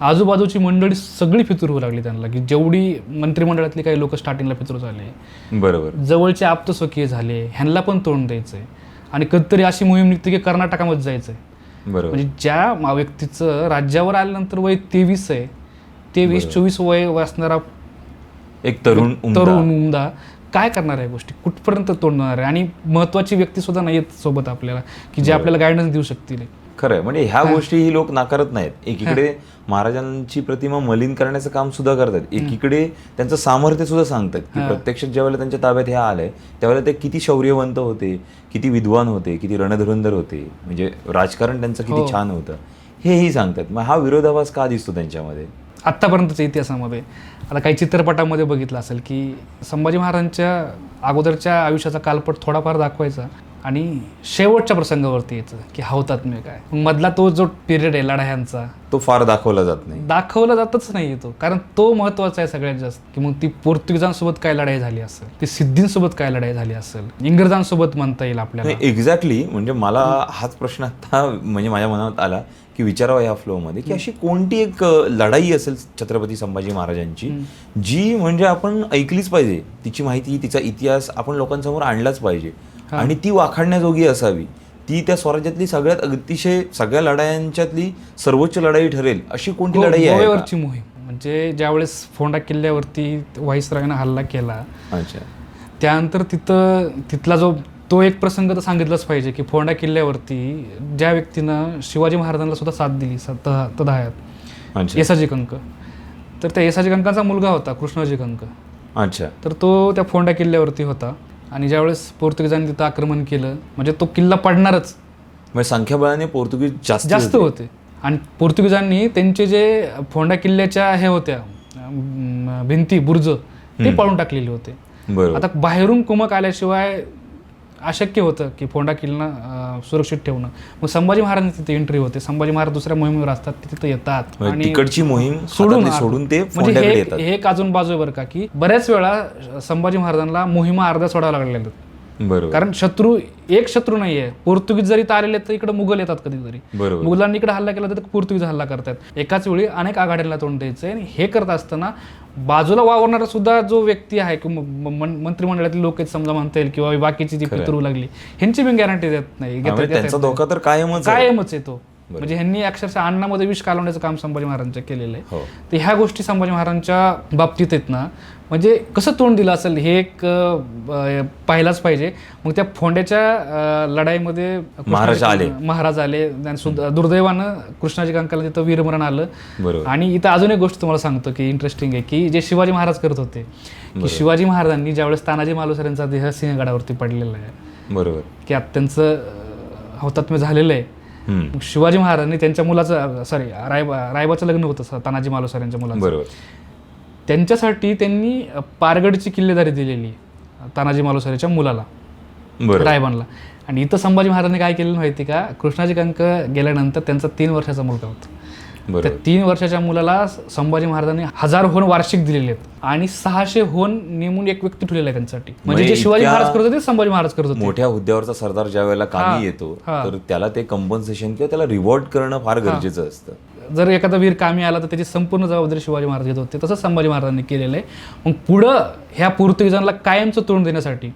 आजूबाजूची मंडळी सगळी फितूर होऊ लागली त्यांना, की जेवढी मंत्रिमंडळातली काही लोक स्टार्टिंगला फितूर झाले, बरोबर. जवळचे आप्तस्वकीय झाले, ह्यांना पण तोंड द्यायचंय. आणि कधीतरी अशी मोहीम निघते की कर्नाटकामध्ये जायचंय. बरोबर. म्हणजे ज्या व्यक्तीचं राज्यावर आल्यानंतर वय 23 आहे, 23-24 वय असणारा एक तरुण उमदा काय करणार आहे गोष्टी, कुठपर्यंत तोडणार आहे. आणि महत्वाची व्यक्ती सुद्धा नाही आहेत सोबत आपल्याला, की जे आपल्याला गायडन्स देऊ शकतील. खरंय. म्हणजे ह्या गोष्टी ही लोक नाकारत नाहीत. एकीकडे महाराजांची प्रतिमा मलिन करण्याचं काम सुद्धा करतात, एकीकडे त्यांचं सामर्थ्य सुद्धा सांगतात की प्रत्यक्षात ज्यावेळेला त्यांच्या ताब्यात हे आलंय त्यावेळेला ते किती शौर्यवंत होते, किती विद्वान होते, किती रणधुरंधर होते, म्हणजे राजकारण त्यांचं किती छान होतं हेही सांगतात. मग हा विरोधाभास का दिसतो त्यांच्यामध्ये आत्तापर्यंतच्या इतिहासामध्ये? आता काही चित्रपटामध्ये बघितलं असेल की संभाजी महाराजांच्या अगोदरच्या आयुष्याचा कालपट थोडाफार दाखवायचा आणि शेवटच्या प्रसंगावरती यायचं की हौतात्म्य काय. मधला तो जो पिरियड आहे लढायांचा तो फार दाखवला जात नाही, दाखवला जातच नाही तो, कारण तो महत्वाचा आहे सगळ्यात जास्त. की मग ती पोर्तुगीजांसोबत काय लढाई झाली असेल, ती सिद्धींसोबत काय लढाई झाली असेल, इंग्रजांसोबत म्हणता येईल आपल्याला. एक्झॅक्टली. म्हणजे मला हाच प्रश्न आता म्हणजे माझ्या मनात आला की विचारावा या फ्लोमध्ये की अशी कोणती एक लढाई असेल छत्रपती संभाजी महाराजांची जी म्हणजे आपण ऐकलीच पाहिजे, तिची माहिती, तिचा इतिहास आपण लोकांसमोर आणलाच पाहिजे आणि ती वाखाणण्याजोगी असावी. ती त्या स्वराज्यातली सगळ्यात अतिशय सगळ्या लढायांच्यातली सर्वोच्च लढाई ठरेल अशी कोणती लढाई आहे? गोव्यावरची मोहीम. म्हणजे ज्यावेळेस फोंडा किल्ल्यावरती व्हाईसरायनं हल्ला केला, अच्छा, त्यानंतर तिथला तो एक प्रसंग तर सांगितलंच पाहिजे की फोंडा किल्ल्यावरती ज्या व्यक्तीनं शिवाजी महाराजांना सुद्धा साथ दिली तदाहयात, येसाजी कंक. तर त्या येसाजी कंकांचा मुलगा होता कृष्णाजी कंक. अच्छा. तर तो त्या फोंडा किल्ल्यावरती होता आणि ज्यावेळेस पोर्तुगीजांनी तिथं आक्रमण केलं म्हणजे तो किल्ला पडणारच. म्हणजे संख्याबळाने पोर्तुगीज जास्त होते. आणि पोर्तुगीजांनी त्यांचे जे फोंडा किल्ल्याच्या हे होत्या भिंती, बुर्ज, ते पाडून टाकलेले होते. आता बाहेरून कुमक आल्याशिवाय अशक्य होतं की फोंडा किल्ला सुरक्षित ठेवणं. मग संभाजी महाराजांनी तिथे एंट्री होते. संभाजी महाराज दुसऱ्या मोहिमेवर असतात, ते तिथे येतात आणि तिकडची मोहीम सोडून ते म्हणजे हे एक अजून बाजू आहे बरं का, की बऱ्याच वेळा संभाजी महाराजांना मोहिमा अर्ध्या सोडाव्या लागलेल्या. बरोबर. कारण एक शत्रू नाहीये. पोर्तुगीज जरी आलेले तर इकडे मुघल येतात कधीतरी. मुघलांनी इकडे हल्ला केला तर पोर्तुगीज हल्ला करतात. एकाच वेळी अनेक आघाड्यांना तोंड द्यायचंय. आणि हे करत असताना बाजूला वावरणारा सुद्धा जो व्यक्ती आहे किंवा मंत्रिमंडळातील लोक समजा म्हणता येईल किंवा बाकीची जी फितरू लागली, ह्यांची पण गॅरंटी देत नाही. त्यांचा धोका तर कायमच येतो. म्हणजे ह्यांनी अक्षरशः अन्नामध्ये विष कालवण्याचं काम संभाजी महाराजांचं केलेलं आहे. तर ह्या गोष्टी संभाजी महाराजांच्या बाबतीत आहेत ना, म्हणजे कसं तोंड दिलं असेल हे एक पाहिलाच पाहिजे. मग त्या फोंड्याच्या लढाईमध्ये महाराज आले. दुर्दैवानं कृष्णाजी कंकाला तिथं वीरमरण आलं. आणि इथं अजून एक गोष्ट तुम्हाला सांगतो की इंटरेस्टिंग आहे की जे शिवाजी महाराज करत होते की शिवाजी महाराजांनी ज्यावेळेस तानाजी मालुसरे यांचा देह सिंहगडावरती पडलेला आहे, बरोबर, की आता त्यांचं हौतात्म्य झालेलं आहे. शिवाजी महाराजांनी त्यांच्या मुलाचं रायबाचं लग्न होतं तानाजी मालुसरे यांच्या मुलाचं, बरोबर, त्यांच्यासाठी त्यांनी पारगडची किल्लेदारी दिलेली तानाजी मालुसरेच्या मुलाला, रायबानला. आणि इथं संभाजी महाराजांनी काय केलं माहिती का, कृष्णाजी कंक गेल्यानंतर त्यांचा 3 वर्षाचा मुलगा होता. त्या 3 वर्षाच्या मुलाला संभाजी महाराजांनी 1000 होन वार्षिक दिलेले आहेत आणि 600 होन नेमून एक व्यक्ती ठेवलेला आहे त्यांच्यासाठी. म्हणजे जे शिवाजी महाराज करत होते संभाजी महाराज करत होते. मोठ्या हुद्द्यावरचा सरदार ज्या वेळेला कामी येतो तर त्याला ते कंपन्सेशन किंवा त्याला रिवॉर्ड करणं फार गरजेचं असतं. जर एखादा वीर कामी आला तर त्याची संपूर्ण जबाबदारी शिवाजी महाराज घेत होते. तसंच संभाजी महाराजांनी केलेलं आहे. मग पुढं ह्या पोर्तुगीजांना कायमचं तोंड देण्यासाठी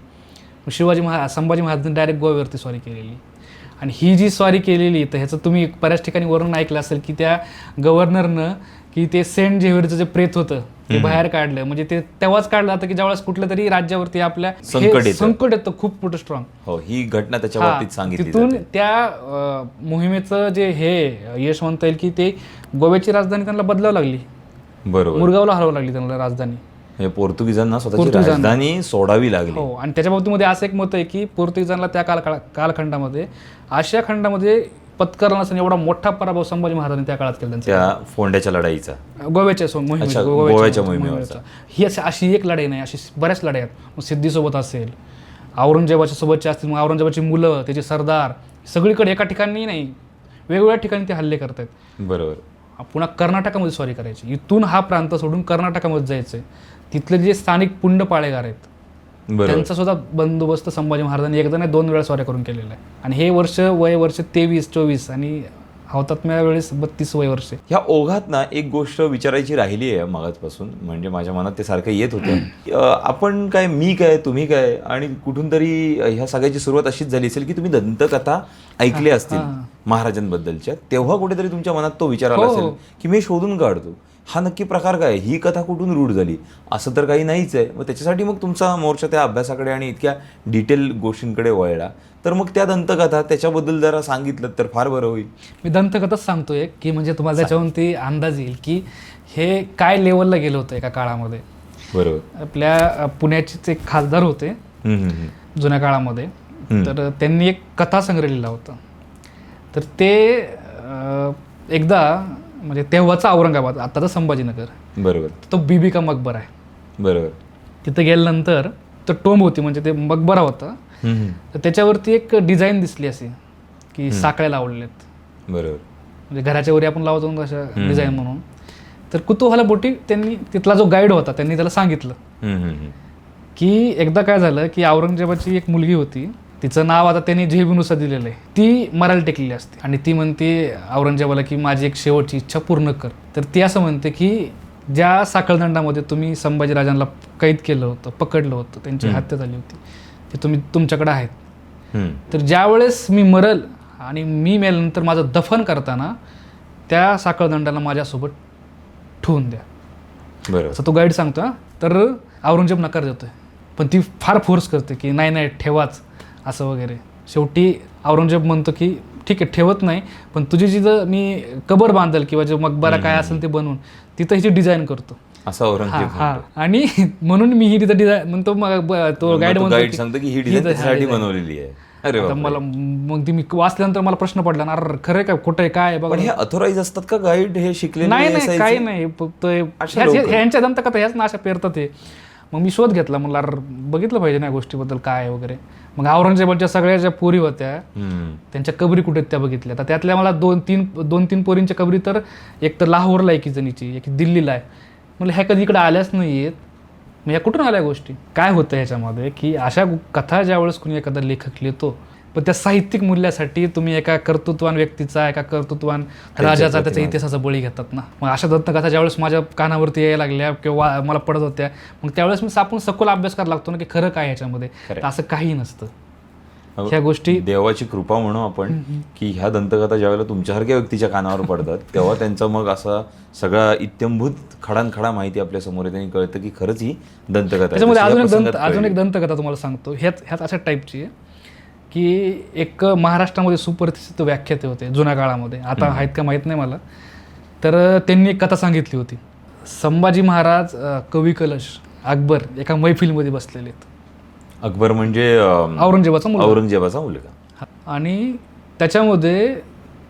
संभाजी महाराजांनी डायरेक्ट गोव्यावरती स्वारी केलेली. आणि ही जी स्वारी केलेली, तर ह्याचं तुम्ही बऱ्याच ठिकाणी वर्णन ऐकलं असेल की त्या गव्हर्नरनं की ते सेंट झेवियरचं जे प्रेत होतं ते बाहेर काढलं. म्हणजे ते तेव्हाच काढलं जातं की ज्यावेळेस कुठल्या तरी राज्यावरती आपल्या संकट येतं खूप मोठं स्ट्रॉंग. ही घटना त्याच्या बाबतीत सांगितली. तिथून त्या मोहिमेचं जे हे यश म्हणता येईल की ते गोव्याची राजधानी त्यांना बदलावं लागली, बरोबर, मुरगावला हलवावं लागली त्यांना राजधानी. पोर्तुगीजांना स्वतःची राजधानी सोडावी लागली. हो. आणि त्याच्या बाबतीमध्ये असं एक मत आहे की पोर्तुगीजांना त्या कालखंडामध्ये आशिया खंडामध्ये पत्करला नसताना एवढा मोठा पराभव संभाजी महाराजांनी त्या काळात केला. त्या फोंड्याच्या लढाईचा, गोव्याच्या मोहिमेचा. ही अशी एक लढाई नाही, अशी बऱ्याच लढाई आहेत. सिद्धीसोबत असेल, औरंगजेबाच्या सोबतच्या असतील, मग औरंगजेबाची मुलं, त्याचे सरदार, सगळीकडे एका ठिकाणी नाही वेगवेगळ्या ठिकाणी ते हल्ले करतायत, बरोबर. पुन्हा कर्नाटकामध्ये स्वारी करायची. इथून हा प्रांत सोडून कर्नाटकामध्ये जायचंय. तिथले जे स्थानिक पुंड पाळेगार आहेत त्यांचा सुद्धा बंदोबस्त संभाजी महाराजांनी एकदा नाही 2 वेळा स्वाऱ्या करून केलेला आहे. आणि हे वर्ष 23-24 आणि हौतात्म्या वेळेस 32 वय वर्षे. ह्या ओघात ना एक गोष्ट विचारायची राहिली आहे मागासपासून, म्हणजे माझ्या मनात ते सारखं येत होतं. आपण काय, मी काय, तुम्ही काय, आणि कुठून तरी ह्या सगळ्याची सुरुवात अशीच झाली असेल की तुम्ही दंतकथा ऐकल्या असतील महाराजांबद्दलच्या, तेव्हा कुठेतरी तुमच्या मनात तो विचार आला असेल की मी शोधून काढतो हा नक्की प्रकार काय, ही कथा कुठून रूढ झाली. असं तर काही नाहीच आहे. मग त्याच्यासाठी मग तुमचा मोर्चा त्या अभ्यासाकडे आणि इतक्या डिटेल गोष्टींकडे वळला. तर मग त्या दंतकथा त्याच्याबद्दल जरा सांगितलं तर फार बरं होईल. मी दंतकथाच सांगतोय की म्हणजे तुम्हाला त्याच्यावरून ती अंदाज येईल की हे काय लेवलला गेलं होतं एका काळामध्ये. बरोबर. आपल्या पुण्याचेच एक खासदार होते जुन्या काळामध्ये, तर त्यांनी एक कथा संग्रह लिहिला होता. तर ते एकदा म्हणजे तेव्हाचा औरंगाबाद, आताचा संभाजीनगर, बरोबर, तो बीबी का मकबरा आहे. बरोबर. तिथं गेल्यानंतर तर टोंब होती, म्हणजे ते मकबरा होता. तर त्याच्यावरती एक डिझाईन दिसली अशी की साखळ्या लावलेत. बरोबर. म्हणजे घराच्या वरी आपण लावतो ना अशा डिझाईन म्हणून. तर कुतूहलापोटी त्यांनी, तिथला जो गाईड होता त्यांनी त्याला सांगितलं की एकदा काय झालं की औरंगजेबाची एक मुलगी होती, तिचं नाव आता त्यांनी झेबीनुसार दिलेलं आहे. ती मरायला टेकलेली असते आणि ती म्हणते औरंगजेबाला की माझी एक शेवटची इच्छा पूर्ण कर. तर ती असं म्हणते की ज्या साखळदंडामध्ये तुम्ही संभाजीराजांना कैद केलं होतं, पकडलं होतं, त्यांची हत्या झाली होती, ते तुम्ही तुमच्याकडे आहेत. तर ज्या वेळेस मी मरल आणि मी मेल्यानंतर माझं दफन करताना त्या साखळदंडाला माझ्यासोबत ठेवून द्या. बरोबर. असं तो गाईड सांगतो. तर औरंगजेब नकार देतोय, पण ती फार फोर्स करते की नाही नाही ठेवाच असं वगैरे. शेवटी औरंगजेब म्हणतो की ठीक आहे ठेवत नाही, पण तुझी जिथं मी कबर बांधल किंवा जो मकबरा काय असेल ते बनवून तिथं हिची डिझाईन करतो असं औरंगजेब. हा, आणि म्हणून मी ही तिथं डिझाईन म्हणतो. तो गाईड सांगतो की ही डिझाईन त्याच्यासाठी बनवलेली आहे. अरे आता मला मग ती मी वाचल्यानंतर मला प्रश्न पडला ना, अरे खरं काय खोटं आहे काय बघा. पण हे अथॉराइज असतात का गाईड, हे शिकलेले? नाही काही नाही, फक्त ह्यांच्या दंतकथा ह्याच ना अशा पेरतात हे. मग मी शोध घेतला, मला बघितलं पाहिजे ना या गोष्टीबद्दल काय वगैरे. मग औरंगजेबाच्या सगळ्या ज्या पोरी होत्या त्यांच्या कबरी कुठे त्या बघितल्या. तर त्यातल्या मला दोन तीन पोरींच्या कबरी तर एक तर लाहोरला एकी जणीची, एक दिल्लीला आहे. म्हणजे ह्या कधी इकडे आल्याच नाही आहेत. मग या कुठून आल्या गोष्टी? काय होतं ह्याच्यामध्ये की अशा कथा ज्यावेळेस कुणी एखादा लेखक लिहितो, पण त्या साहित्यिक मूल्यासाठी तुम्ही एका कर्तृत्वान व्यक्तीचा, एका कर्तृत्वान राजाचा, त्याच्या इतिहासाचा बळी घेतात ना. मग अशा दंतकथा ज्यावेळेस माझ्या कानावरती यायला लागल्या किंवा मला पडत होत्या, मग त्यावेळेस मी आपण सखोल अभ्यास करायला लागतो ना की खरं काय ह्याच्यामध्ये. तर असं काही नसतं. ह्या गोष्टी देवाची कृपा म्हणू आपण की ह्या दंतकथा ज्यावेळेला तुमच्यासारख्या व्यक्तीच्या कानावर पडतात तेव्हा त्यांचं मग असा सगळा इत्यंभूत खडानखडा माहिती आपल्या समोर येते आणि कळतं की खरंच ही दंतकथा. त्याच्यामध्ये अजून एक दंतकथा तुम्हाला सांगतो. ह्यात अशा टाईपची आहे की एक महाराष्ट्रामध्ये सुप्रतिष्ठित व्याख्याते होते जुन्या काळामध्ये, आता आहेत का माहीत नाही मला. तर त्यांनी एक कथा सांगितली होती. संभाजी महाराज, कवी कलश, अकबर एका मैफिलीमध्ये बसलेले आहेत. अकबर म्हणजे औरंगजेबाचा मुलगा. आणि त्याच्यामध्ये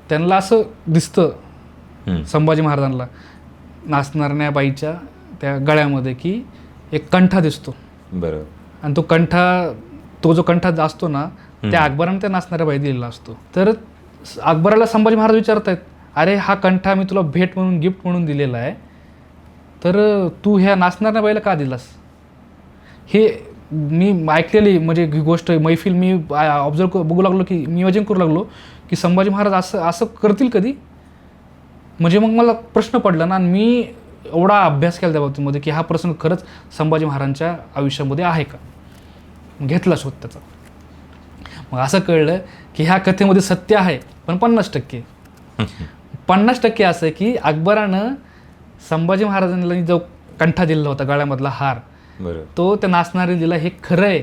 त्यांना असं दिसतं संभाजी महाराजांना नाचणाऱ्या बाईच्या त्या गळ्यामध्ये की एक कंठा दिसतो. बरोबर. आणि तो जो कंठा असतो ना, त्या अकबराने त्या नाचणाऱ्या बाई दिलेला असतो. तर अकबराला संभाजी महाराज विचारतायत, अरे हा कंठा मी तुला भेट म्हणून, गिफ्ट म्हणून दिलेला आहे, तर तू ह्या नाचणाऱ्या बाईला का दिलास? हे मी ऐकलेली म्हणजे ही गोष्ट मैफिल मी बघू लागलो की मी इमॅजिन करू लागलो की संभाजी महाराज असं करतील कधी. म्हणजे मग मला प्रश्न पडला ना, आणि मी एवढा अभ्यास केला त्या बाबतीमध्ये की हा प्रसंग खरंच संभाजी महाराजांच्या आयुष्यामध्ये आहे का. घेतला शोध त्याचा. मग असं कळलं की ह्या कथेमध्ये सत्य आहे, पण 50%. 50% असं आहे की अकबरानं संभाजी महाराजांना जो कंठा दिला होता, गळ्यामधला हार, तो त्या नाचणारे दिला हे खरं आहे,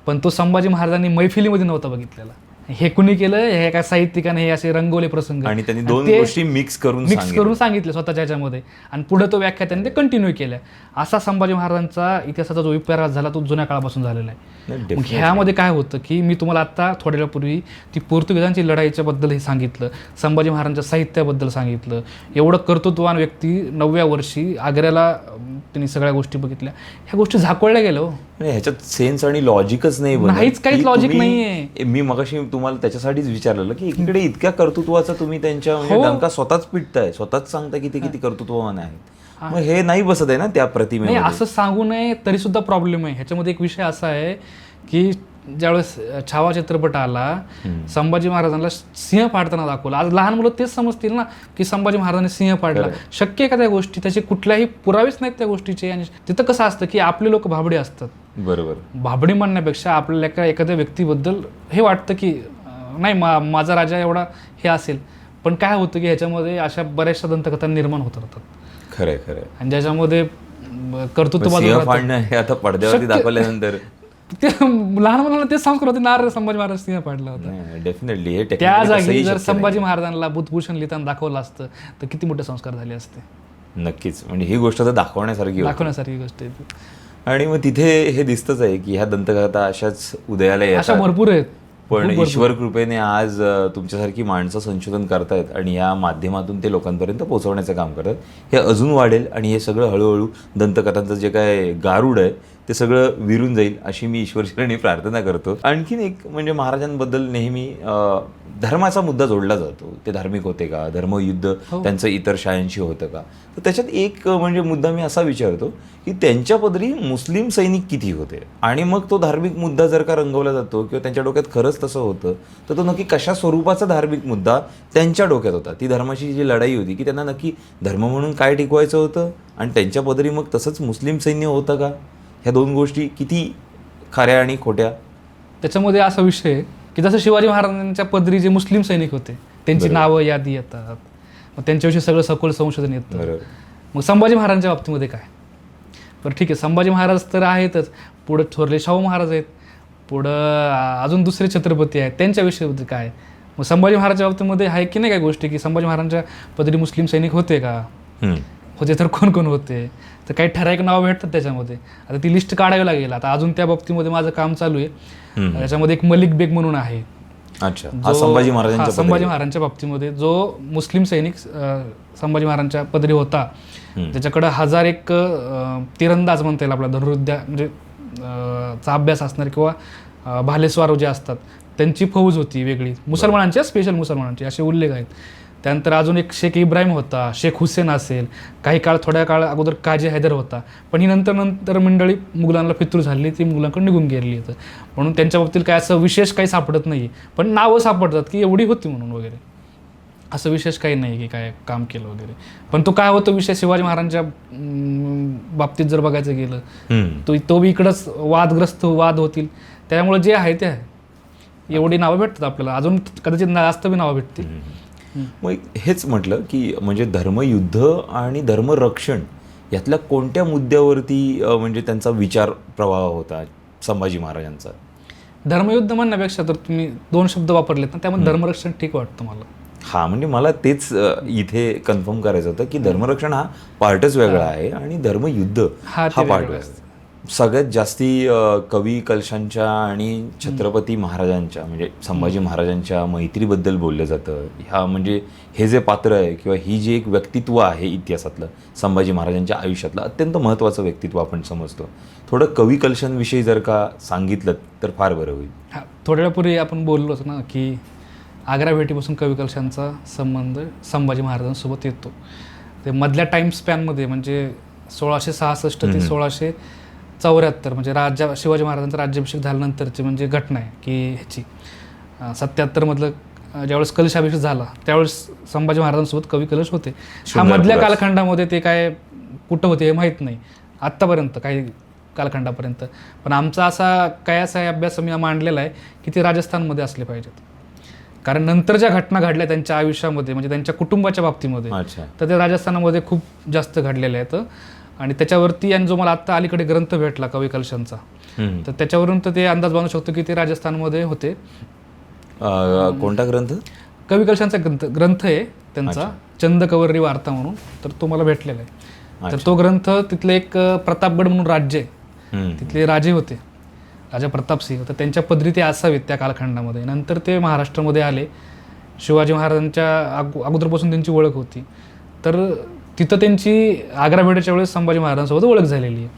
पण तो संभाजी महाराजांनी मैफिलीमध्ये नव्हता बघितलेला. हे कुणी केलं? हे एका साहित्यिकाने हे असे रंगवले प्रसंग आणि त्यांनी दोन गोष्टी मिक्स करून सांगितले स्वतःच्या ह्याच्यामध्ये, आणि पुढे तो व्याख्या त्यांनी ते कंटिन्यू केल्या. असा संभाजी महाराजांचा इतिहासाचा जो विपर्यास झाला तो जुन्या काळापासून झालेला आहे. मग ह्यामध्ये काय होतं की मी तुम्हाला आता थोड्या वेळापूर्वी ती पोर्तुगीजांची लढाईच्या बद्दलही सांगितलं, संभाजी महाराजांच्या साहित्याबद्दल सांगितलं. एवढं कर्तृत्ववान व्यक्ती 9व्या वर्षी आग्र्याला त्यांनी सगळ्या गोष्टी बघितल्या. ह्या गोष्टी झाकवल्या गेल्या. ह्याच्यात सेन्स आणि लॉजिकच नाहीच, काहीच लॉजिक नाहीये. मी मगाशी तुम्हाला त्याच्यासाठीच विचारलेलं की इकडे इतक्या कर्तृत्वाचा तुम्ही त्यांच्या म्हणजे डंका स्वतःच पिटताय, स्वतःच सांगता की ते किती कर्तृत्ववान आहेत. मग हे नाही बसत आहे ना त्या प्रतिमेमध्ये. असं सांगू नये तरी सुद्धा प्रॉब्लेम आहे. ह्याच्यामध्ये एक विषय असा आहे की ज्यावेळेस छावा चित्रपट आला, संभाजी महाराजांना सिंह पाडताना दाखवलं. आज लहान मुलं तेच समजतील ना की संभाजी महाराजांनी सिंह पाडला. शक्य आहे का त्या गोष्टी? त्याचे कुठल्याही पुरावेच नाहीत त्या गोष्टीचे. आणि तिथं कसं असतं की आपले लोक भाबडे असतात. बरोबर. भाबडी म्हणण्यापेक्षा आपल्याला एखाद्या व्यक्तीबद्दल हे वाटतं की नाही माझा राजा एवढा हे असेल. पण काय होतं की ह्याच्यामध्ये अशा बऱ्याचशा दंतकथा निर्माण होत राहतात. खरंय खरंय. आणि ज्याच्यामध्ये कर्तृत्व सिंह पाडणं हे आता पडद्यावरती दाखवल्यानंतर ते लहान मुलांना तेच संस्कार होते ना, संभाजी महाराज सिंह पाडला होता. डेफिनेटली. हे त्या जागी जर संभाजी महाराजांना बुधभूषण लिहिताना दाखवलं असतं तर किती मोठे संस्कार झाले असते. नक्कीच. म्हणजे ही गोष्ट तर दाखवण्यासारखी गोष्ट आहे. आणि मग तिथे हे दिसतच आहे की ह्या दंतकथा अशाच उदयाला अशा येतात. भरपूर आहेत. पण ईश्वर कृपेने आज तुमच्यासारखी माणसं संशोधन करतायत आणि या माध्यमातून ते लोकांपर्यंत पोहोचवण्याचं काम करतात. हे अजून वाढेल आणि हे सगळं हळूहळू दंतकथांचं जे काय गारुड आहे ते सगळं विरून जाईल अशी मी ईश्वरचरणी प्रार्थना करतो. आणखीन एक म्हणजे महाराजांबद्दल नेहमी धर्माचा मुद्दा जोडला जातो. ते धार्मिक होते का? धर्मयुद्ध त्यांचं इतर शाळांशी होतं का? तर त्याच्यात एक म्हणजे मुद्दा मी असा विचारतो की त्यांच्या पदरी मुस्लिम सैनिक किती होते? आणि मग तो धार्मिक मुद्दा जर का रंगवला जातो किंवा त्यांच्या डोक्यात खरंच तसं होतं तर तो नक्की कशा स्वरूपाचा धार्मिक मुद्दा त्यांच्या डोक्यात होता? ती धर्माची जी लढाई होती की त्यांना नक्की धर्म म्हणून काय टिकवायचं होतं? आणि त्यांच्या पदरी मग तसंच मुस्लिम सैन्य होतं का? ह्या दोन गोष्टी किती खऱ्या आणि खोट्या? त्याच्यामध्ये असा विषय आहे की जसं शिवाजी महाराजांच्या पदरी जे मुस्लिम सैनिक होते त्यांची नावं यादी येतात, मग त्यांच्याविषयी सगळं सखोल संशोधन येतं. मग संभाजी महाराजांच्या बाबतीमध्ये काय? बरं ठीक आहे, संभाजी महाराज तर आहेतच, पुढं थोरले शाहू महाराज आहेत, पुढं अजून दुसरे छत्रपती आहेत, त्यांच्याविषयी काय? मग संभाजी महाराजांच्या बाबतीमध्ये आहे की नाही काय गोष्टी की संभाजी महाराजांच्या पदरी मुस्लिम सैनिक होते का? होते तर कोण कोण होते? तर काही ठराविक नावं भेटतात त्याच्यामध्ये. आता ती लिस्ट काढावी लागेल. आता अजून त्या बाबतीमध्ये माझं काम चालू आहे. त्याच्यामध्ये एक मलिक बेग म्हणून आहे. अच्छा. संभाजी महाराजांच्या बाबतीमध्ये जो मुस्लिम सैनिक संभाजी महाराजांच्या पदरी होता, त्याच्याकडं 1001 तिरंदाज म्हणता येईल आपला धनुर्विद्या म्हणजे चा अभ्यास असणार किंवा भालेस्वार जे असतात त्यांची फौज होती वेगळी, मुसलमानांच्या स्पेशल मुसलमानांची असे उल्लेख आहेत. त्यानंतर अजून एक शेख इब्राहिम होता, शेख हुसेन असेल, काही काळ थोड्या काळ अगोदर काजी हैदर होता. पण ही नंतर मंडळी मुघलांना फितूर झाली, ती मुघलांकडे निघून गेली होतं. म्हणून त्यांच्या बाबतीत काय असं विशेष काही सापडत नाही. पण नावं सापडतात की एवढी होती म्हणून वगैरे. असं विशेष काही नाही की काय काम केलं वगैरे. पण तो काय होतो विषय शिवाजी महाराजांच्या बाबतीत जर बघायचं गेलं तो बी इकडंच वाद होतील. त्यामुळे जे आहे ते आहे, एवढी नावं भेटतात आपल्याला. अजून कदाचित जास्त बी नावं भेटतील. मग हेच म्हटलं की म्हणजे धर्मयुद्ध आणि धर्मरक्षण यातल्या कोणत्या मुद्द्यावरती म्हणजे त्यांचा विचार प्रवाह होता संभाजी महाराजांचा? धर्मयुद्ध म्हणण्यापेक्षा तर तुम्ही 2 शब्द वापरलेत ना, त्यामध्ये धर्मरक्षण ठीक वाटतं मला. हा, म्हणजे मला तेच इथे कन्फर्म करायचं होतं की धर्मरक्षण हा पार्टच वेगळा आहे आणि धर्मयुद्ध हा पार्ट वेगळा. सगळ्यात जास्ती कवी कलशांच्या आणि छत्रपती महाराजांच्या म्हणजे संभाजी महाराजांच्या मैत्रीबद्दल बोललं जातं. ह्या म्हणजे हे जे पात्र आहे किंवा ही जी एक व्यक्तित्व आहे इतिहासातलं संभाजी महाराजांच्या आयुष्यातलं अत्यंत महत्त्वाचं व्यक्तित्व आपण समजतो. थोडं कवी कलशांविषयी जर का सांगितलं तर फार बरं होईल. हां, थोड्या वेळापूर्वी आपण बोललोच ना की आग्रा भेटीपासून कवी कलशांचा संबंध संभाजी महाराजांसोबत येतो. ते मधल्या टाईम स्पॅनमध्ये म्हणजे 1666 ते 1674 म्हणजे शिवाजी महाराजांचा राज्याभिषेक झाल्यानंतरची म्हणजे घटना आहे की ह्याची 77मधलं ज्यावेळेस कलशाभिषेक झाला त्यावेळेस संभाजी महाराजांसोबत कवी कलश होते. हा मधल्या कालखंडामध्ये ते काय कुठं होते हे माहीत नाही आत्तापर्यंत, काही कालखंडापर्यंत. पण आमचा असा अभ्यास मी मांडलेला आहे की ते राजस्थानमध्ये असले पाहिजेत. कारण नंतर ज्या घटना घडल्या त्यांच्या आयुष्यामध्ये म्हणजे त्यांच्या कुटुंबाच्या बाबतीमध्ये तर ते राजस्थानामध्ये खूप जास्त घडलेले आहेत. आणि त्याच्यावरती आणि जो मला आत्ता अलीकडे ग्रंथ भेटला कवी कलशांचा तर त्याच्यावरून तर ते अंदाज बांधू शकतो की ते राजस्थानमध्ये होते. कोणता ग्रंथ? कवी कलशांचा ग्रंथ आहे त्यांचा, चंदकवर्री वार्ता म्हणून, तर तो मला भेटलेला आहे. तर तो ग्रंथ तिथले एक प्रतापगड म्हणून राज्य आहे, तिथले राजे होते राजा प्रतापसिंह, तर त्यांच्या पदरी ते असावेत त्या कालखंडामध्ये. नंतर ते महाराष्ट्रामध्ये आले. शिवाजी महाराजांच्या अगोदरपासून त्यांची ओळख होती. तर तिथं त्यांची आग्रा भेटीच्या वेळेस संभाजी महाराजांसोबत ओळख झालेली आहे.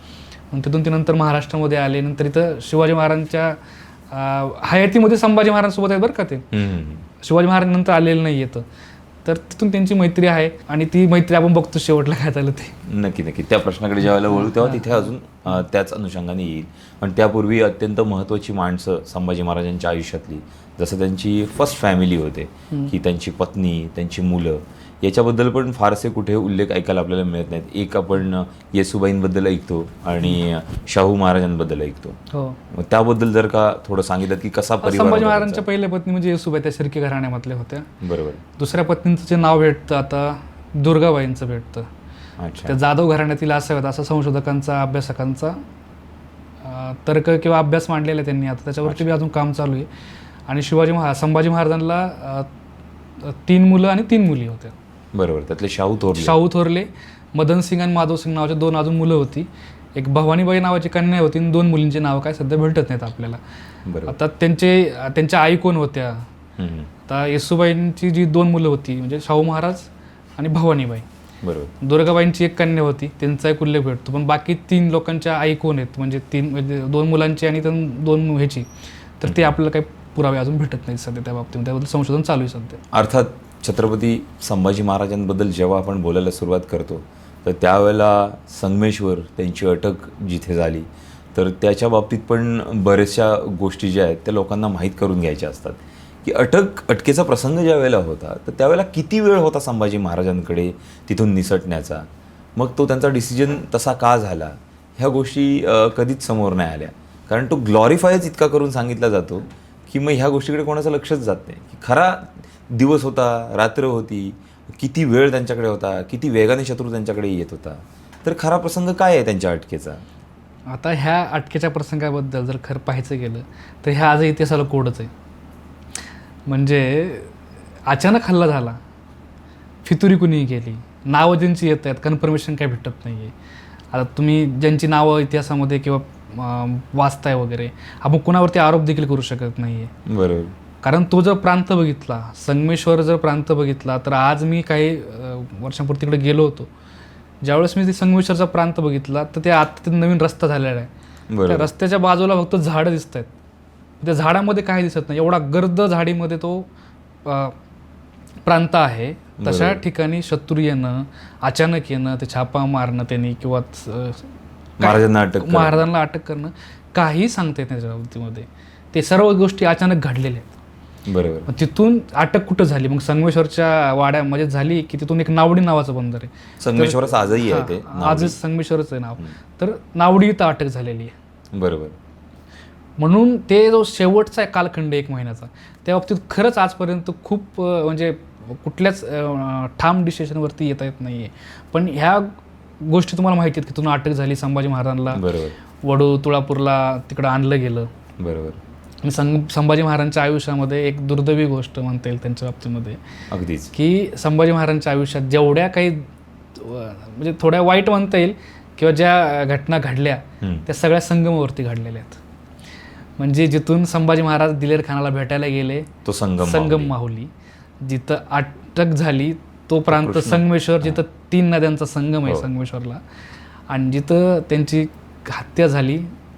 मग तिथून ते नंतर महाराष्ट्रामध्ये आले. नंतर इथं शिवाजी महाराजांच्या हयातीमध्ये संभाजी महाराजांसोबत आहेत बरं का ते. शिवाजी महाराज नंतर आलेले नाही येतं. तर तिथून त्यांची मैत्री आहे आणि ती मैत्री आपण बघतो शेवटला काय झालं ते. नक्की त्या प्रश्नाकडे ज्यावेळेला वळू तेव्हा तिथे अजून त्याच अनुषंगाने येईल. पण त्यापूर्वी अत्यंत महत्त्वाची माणसं संभाजी महाराजांच्या आयुष्यातली, जसं त्यांची फर्स्ट फॅमिली होते की त्यांची पत्नी, त्यांची मुलं, याच्याबद्दल पण फारसे कुठे उल्लेख ऐकायला आपल्याला मिळत नाहीत. एक आपण येसुबाईंबद्दल ऐकतो आणि शाहू महाराजांबद्दल ऐकतो. हो, मग त्याबद्दल जर का थोडं सांगितलं की कसा परिवार संभाजी होता महाराजांच्या पहिल्या पत्नी म्हणजे येसुबाई, त्या शिर्के घराण्यामधल्या होत्या. त्यांचा? बरोबर. दुसऱ्या पत्नीचं जे नाव भेटतं आता दुर्गाबाईंचं भेटतं. अच्छा. त्या जाधव घराण्यातील असाव्यात असं संशोधकांचा, अभ्यासकांचा तर्क किंवा अभ्यास मांडलेला आहे त्यांनी. आता त्याच्यावरती बी अजून काम चालू आहे. आणि संभाजी महाराजांना 3 मुलं आणि 3 मुली होत्या. बरोबर. त्यातले शाहू थोरले, मदन सिंग आणि माधव सिंग नावाचे 2 अजून मुलं होती. एक भवानीबाई नावाची कन्या होती आणि 2 मुलींची नावं काय सध्या भेटत नाहीत आपल्याला. बरोबर. आता त्यांच्या आई कोण होत्या? आता येसुबाईंची जी 2 मुलं होती म्हणजे शाहू महाराज आणि भवानीबाई. बरोबर. दुर्गाबाईंची एक कन्या होती, त्यांचा एक उल्लेख भेटतो. पण बाकी 3 लोकांच्या आई कोण आहेत म्हणजे 2 मुलांची आणि 2 ह्याची, तर ते आपल्याला काही पुरावे अजून भेटत नाहीत सध्या त्या बाबतीमध्ये. त्याबद्दल संशोधन चालू आहे सध्या. अर्थात छत्रपती संभाजी महाराजांबद्दल जेव्हा आपण बोलायला सुरुवात करतो तर त्यावेळेला संगमेश्वर, त्यांची अटक जिथे झाली, तर त्याच्या बाबतीत पण बऱ्याचशा गोष्टी ज्या आहेत त्या लोकांना माहीत करून घ्यायच्या असतात की अटकेचा प्रसंग ज्या वेळेला होता तर त्यावेळेला किती वेळ होता संभाजी महाराजांकडे तिथून निसटण्याचा, मग तो त्यांचा डिसिजन तसा का झाला, ह्या गोष्टी कधीच समोर नाही आल्या. कारण तो ग्लॉरिफायच इतका करून सांगितला जातो की मग ह्या गोष्टीकडे कोणाचं लक्षच जात नाही की खरा दिवस होता, रात्र होती, किती वेळ त्यांच्याकडे होता, किती वेगाने शत्रू त्यांच्याकडे येत होता, तर खरा प्रसंग काय आहे त्यांच्या अटकेचा. आता ह्या अटकेच्या प्रसंगाबद्दल जर खरं पाहायचं गेलं तर ह्या आजही इतिहासाला कोडच आहे. म्हणजे अचानक हल्ला झाला, फितुरी कुणी केली, नावं ज्यांची येत आहेत, कन्फर्मेशन काय भेटत नाही आहे. आता तुम्ही ज्यांची नावं इतिहासामध्ये किंवा वाचताय वगैरे, आपण कुणावरती आरोप देखील करू शकत नाही आहे. बरोबर. कारण तो जर प्रांत बघितला, संगमेश्वर जर प्रांत बघितला, तर आज मी काही वर्षांपूर्वी तिकडे गेलो होतो. ज्यावेळेस मी ते संगमेश्वरचा प्रांत बघितला तर ते आता ते नवीन रस्ता झालेला आहे. त्या रस्त्याच्या बाजूला फक्त झाडं दिसत आहेत. त्या झाडामध्ये काही दिसत नाही. एवढा गर्द झाडीमध्ये तो प्रांत आहे. तशा ठिकाणी शत्रू येणं, अचानक येणं, ते छापा मारणं त्यांनी किंवा महाराजांना अटक करणं, काही सांगता येत नाही त्याच्या बाबतीमध्ये. ते सर्व गोष्टी अचानक घडलेल्या आहेत. बरोबर. तिथून अटक कुठं झाली? मग संगमेश्वरच्या वाड्यामध्ये झाली की तिथून एक नावडी नावाचं बंदर आहे. संगमेश्वरच आजही आहे ते. आजच संगमेश्वरच आहे नाव. तर नावडी इथं अटक झालेली आहे. बरोबर. म्हणून ते जो शेवटचा कालखंड 1 महिन्याचा, त्या बाबतीत खरंच आजपर्यंत खूप म्हणजे कुठल्याच ठाम डिसिशनवरती येता येत नाही आहे. पण ह्या गोष्टी तुम्हाला माहिती आहेत की तिथून अटक झाली, संभाजी महाराजांना वडू तुळापूरला तिकडं आणलं गेलं. बरोबर. आणि संभाजी महाराजांच्या आयुष्यामध्ये एक दुर्दैवी गोष्ट म्हणता येईल त्यांच्या बाबतीमध्ये, अगदीच, की संभाजी महाराजांच्या आयुष्यात जेवढ्या काही म्हणजे थोड्या वाईट म्हणता येईल किंवा ज्या घटना घडल्या त्या सगळ्या संगमावरती घडलेल्या आहेत. म्हणजे जिथून संभाजी महाराज दिलेर खानाला भेटायला गेले तो संगम माहुली, जिथं अटक झाली तो प्रांत संगमेश्वर, जिथं 3 नद्यांचा संगम आहे संगमेश्वरला, आणि जिथं त्यांची हत्या झाली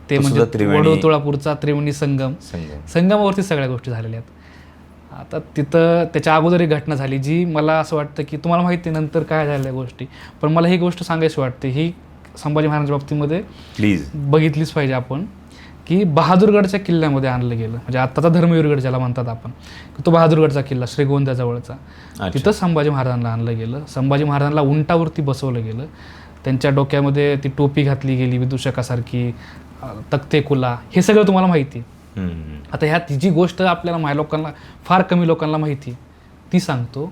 ते म्हणजे वडू तुळापूरचा त्रिवेणी संगमावरती सगळ्या गोष्टी झालेल्या आहेत. आता तिथं त्याच्या अगोदर एक घटना झाली जी मला असं वाटतं की तुम्हाला माहिती आहे नंतर काय झाल्या गोष्टी, पण मला ही गोष्ट सांगायची वाटते, ही संभाजी महाराजांच्या बाबतीमध्ये प्लीज बघितलीच पाहिजे आपण, की बहादूरगडच्या किल्ल्यामध्ये आणलं गेलं. म्हणजे आत्ताचा धर्मवीरगड ज्याला म्हणतात आपण, तो बहादूरगडचा किल्ला श्रीगोंद्याजवळचा, तिथं संभाजी महाराजांना आणलं गेलं. संभाजी महाराजांना उंटावरती बसवलं गेलं. त्यांच्या डोक्यामध्ये ती टोपी घातली गेली विदूषकासारखी, तख्ते कुला, हे सगळं तुम्हाला माहिती. आता ह्यात जी गोष्ट आपल्याला लोकांना, फार कमी लोकांना माहिती, ती सांगतो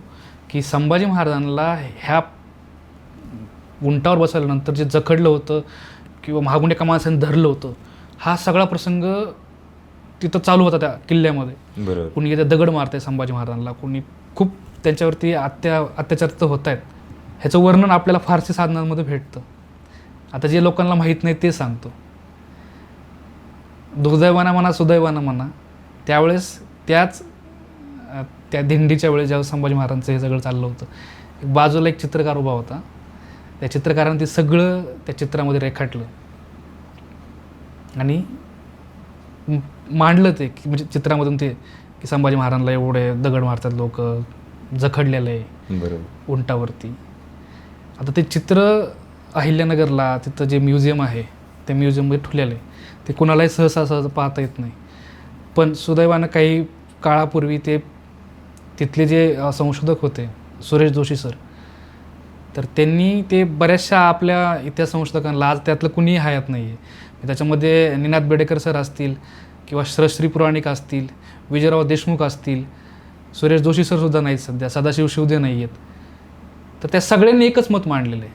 की संभाजी महाराजांना ह्या उंटावर बसवल्यानंतर जे जखडलं होतं किंवा महागुंड एका माणसाने धरलं होतं, हा सगळा प्रसंग तिथं चालू होता त्या किल्ल्यामध्ये. बरोबर. कुणी इथे दगड मारतंय संभाजी महाराजांना, कुणी खूप त्यांच्यावरती अत्याचार तर होत आहेत, ह्याचं वर्णन आपल्याला फारसी साधनांमध्ये भेटतं. आता जे लोकांना माहीत नाही ते सांगतो. दुर्दैवानं म्हणा सुदैवानं म्हणा, त्यावेळेस त्या दिंडीच्या वेळेस जेव्हा संभाजी महाराजांचं हे सगळं चाललं होतं, बाजूला एक चित्रकार उभा होता. त्या चित्रकाराने ते सगळं त्या चित्रामध्ये रेखाटलं आणि मांडलं ते, की म्हणजे चित्रामधून ते की संभाजी महाराजांना एवढे दगड मारतात लोक, जखडलेलं आहे बरोबर. उंटावरती. आता ते चित्र अहिल्यानगरला तिथं जे म्युझियम आहे त्या म्युझियममध्ये ठेवलेलं आहे. ते कुणालाही सहज पाहता येत नाही. पण सुदैवानं काही काळापूर्वी तिथले जे संशोधक होते सुरेश जोशी सर, तर त्यांनी ते बऱ्याचशा आपल्या इतिहास संशोधकांना, आज त्यातलं कुणीही हयात नाही आहे, त्याच्यामध्ये निनाद बेडेकर सर असतील किंवा श्री पुराणिक असतील, विजयराव देशमुख असतील, सुरेश जोशी सरसुद्धा नाहीत सध्या, सदाशिव शिवदे नाही आहेत. तर त्या सगळ्यांनी एकच मत मांडलेलं आहे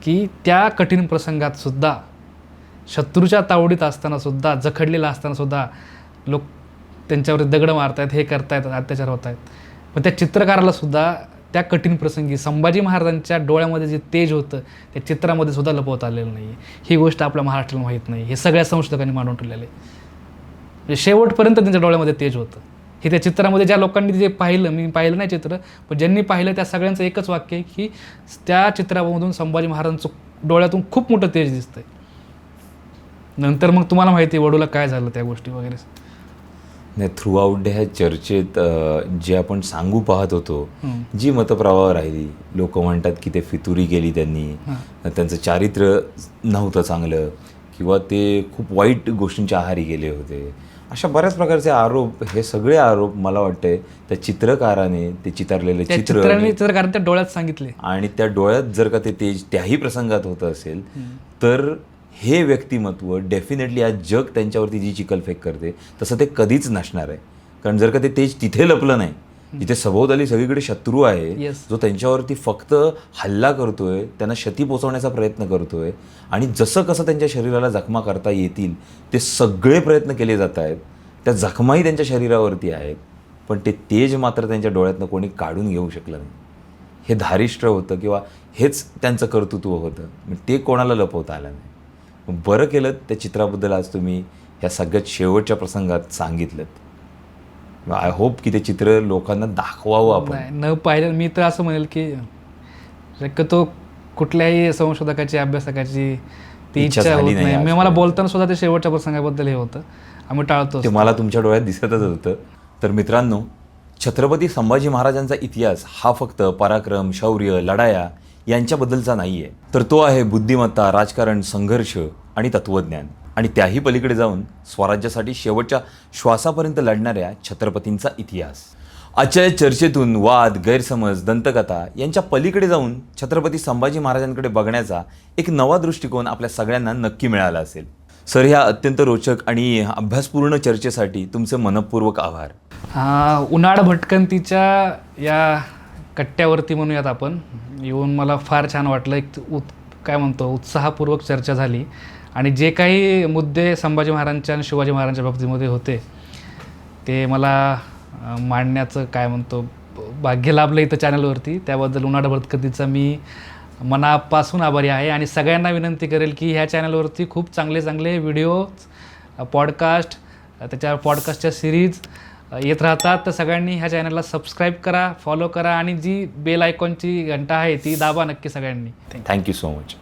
की त्या कठीण प्रसंगातसुद्धा, शत्रूच्या तावडीत असतानासुद्धा, जखडलेला असतानासुद्धा लोक त्यांच्यावर दगडं मारतायत, हे करतायत, अत्याचार होत आहेत. पण त्या चित्रकारालासुद्धा त्या कठीण प्रसंगी संभाजी महाराजांच्या डोळ्यामध्ये जे तेज होतं त्या चित्रामध्ये सुद्धा लपवता आलेलं नाही. ही गोष्ट आपल्या महाराष्ट्राला माहीत नाही. हे सगळ्या संशोधकांनी मांडून ठेवलेलं आहे. म्हणजे शेवटपर्यंत त्यांच्या डोळ्यामध्ये तेज होतं. हे त्या चित्रामध्ये ज्या लोकांनी जे पाहिलं, मी पाहिलं नाही चित्र, पण ज्यांनी पाहिलं त्या सगळ्यांचं एकच वाक्य आहे की त्या चित्रामधून संभाजी महाराजांचं डोळ्यातून खूप मोठं तेज दिसतंय. नंतर मग तुम्हाला माहिती आहे वडूला काय झालं त्या गोष्टी वगैरे. नाही, थ्रू आउट ह्या चर्चेत जे आपण सांगू पाहत होतो, जी मतप्रवाह राहिली, लोक म्हणतात की ते फितुरी केली त्यांनी, त्यांचं चारित्र्य नव्हतं चांगलं किंवा ते खूप वाईट गोष्टींच्या आहारी गेले होते, अशा बऱ्याच प्रकारचे आरोप, हे सगळे आरोप मला वाटतंय त्या चित्रकाराने ते चितारलेले चित्रकाराने त्या डोळ्यात सांगितले आणि त्या डोळ्यात जर का ते तेज त्याही प्रसंगात होतं असेल तर हे व्यक्तिमत्व डेफिनेटली आज जग त्यांच्यावरती जी चिखलफेक करते तसं ते कधीच नसणार आहे. कारण जर का ते तेज तिथे लपलं नाही, जिथे सभोवताली सगळीकडे शत्रू आहे, जो त्यांच्यावरती फक्त हल्ला करतोय, त्यांना क्षती पोचवण्याचा प्रयत्न करतोय आणि जसं कसं त्यांच्या शरीराला जखमा करता येतील ते सगळे प्रयत्न केले जात आहेत, त्या जखमाही त्यांच्या शरीरावरती आहेत, पण ते तेज मात्र त्यांच्या डोळ्यातनं कोणी काढून घेऊ शकलं नाही. हे धारिष्ट्र होतं किंवा हेच त्यांचं कर्तृत्व होतं, ते कोणाला लपवता आलं नाही. बरं केलं त्या चित्राबद्दल आज तुम्ही ह्या सगळ्यात शेवटच्या प्रसंगात सांगितलं. आय होप की ते चित्र लोकांना दाखवावं आपण. न पाहिलं मी तर असं म्हणेल की शक्यतो कुठल्याही संशोधकाची, अभ्यासकाची ती इच्छा होत नाही. मी मला बोलताना सुद्धा ते शेवटच्या प्रसंगाबद्दल हे होतं, आम्ही टाळतो, ते मला तुमच्या डोळ्यात दिसतच होतं. तर मित्रांनो, छत्रपती संभाजी महाराजांचा इतिहास हा फक्त पराक्रम, शौर्य, लढाया यांच्याबद्दलचा नाही आहे, तर तो आहे बुद्धिमत्ता, राजकारण, संघर्ष आणि तत्त्वज्ञान, आणि त्याही पलीकडे जाऊन स्वराज्यासाठी शेवटच्या श्वासापर्यंत लढणाऱ्या छत्रपतींचा इतिहास. आजच्या या चर्चेतून वाद, गैरसमज, दंतकथा यांच्या पलीकडे जाऊन छत्रपती संभाजी महाराजांकडे बघण्याचा एक नवा दृष्टिकोन आपल्या सगळ्यांना नक्की मिळाला असेल. सर, ह्या अत्यंत रोचक आणि अभ्यासपूर्ण चर्चेसाठी तुमचे मनपूर्वक आभार. उन्हाळ भटकंतीच्या या कट्ट्यावरती म्हणूयात आपण येऊन मला फार छान वाटलं. काय म्हणतो, उत्साहपूर्वक चर्चा झाली आणि जे काही मुद्दे संभाजी महाराजांच्या आणि शिवाजी महाराजांच्या बाबतीमध्ये होते ते मला मांडण्याचं काय म्हणतो भाग्य लाभलं इथं चॅनलवरती. त्याबद्दल उन्हाळ भटकंतीचा मी मनापासून आभारी आहे आणि सगळ्यांना विनंती करेल की ह्या चॅनलवरती खूप चांगले चांगले व्हिडिओज, पॉडकास्ट, त्याच्या पॉडकास्टच्या सिरीज येत राहतात. तर सगळ्यांनी ह्या चॅनलला सबस्क्राईब करा, फॉलो करा आणि जी बेल आयकॉनची घंटा आहे ती दाबा नक्की सगळ्यांनी. Thank you so much.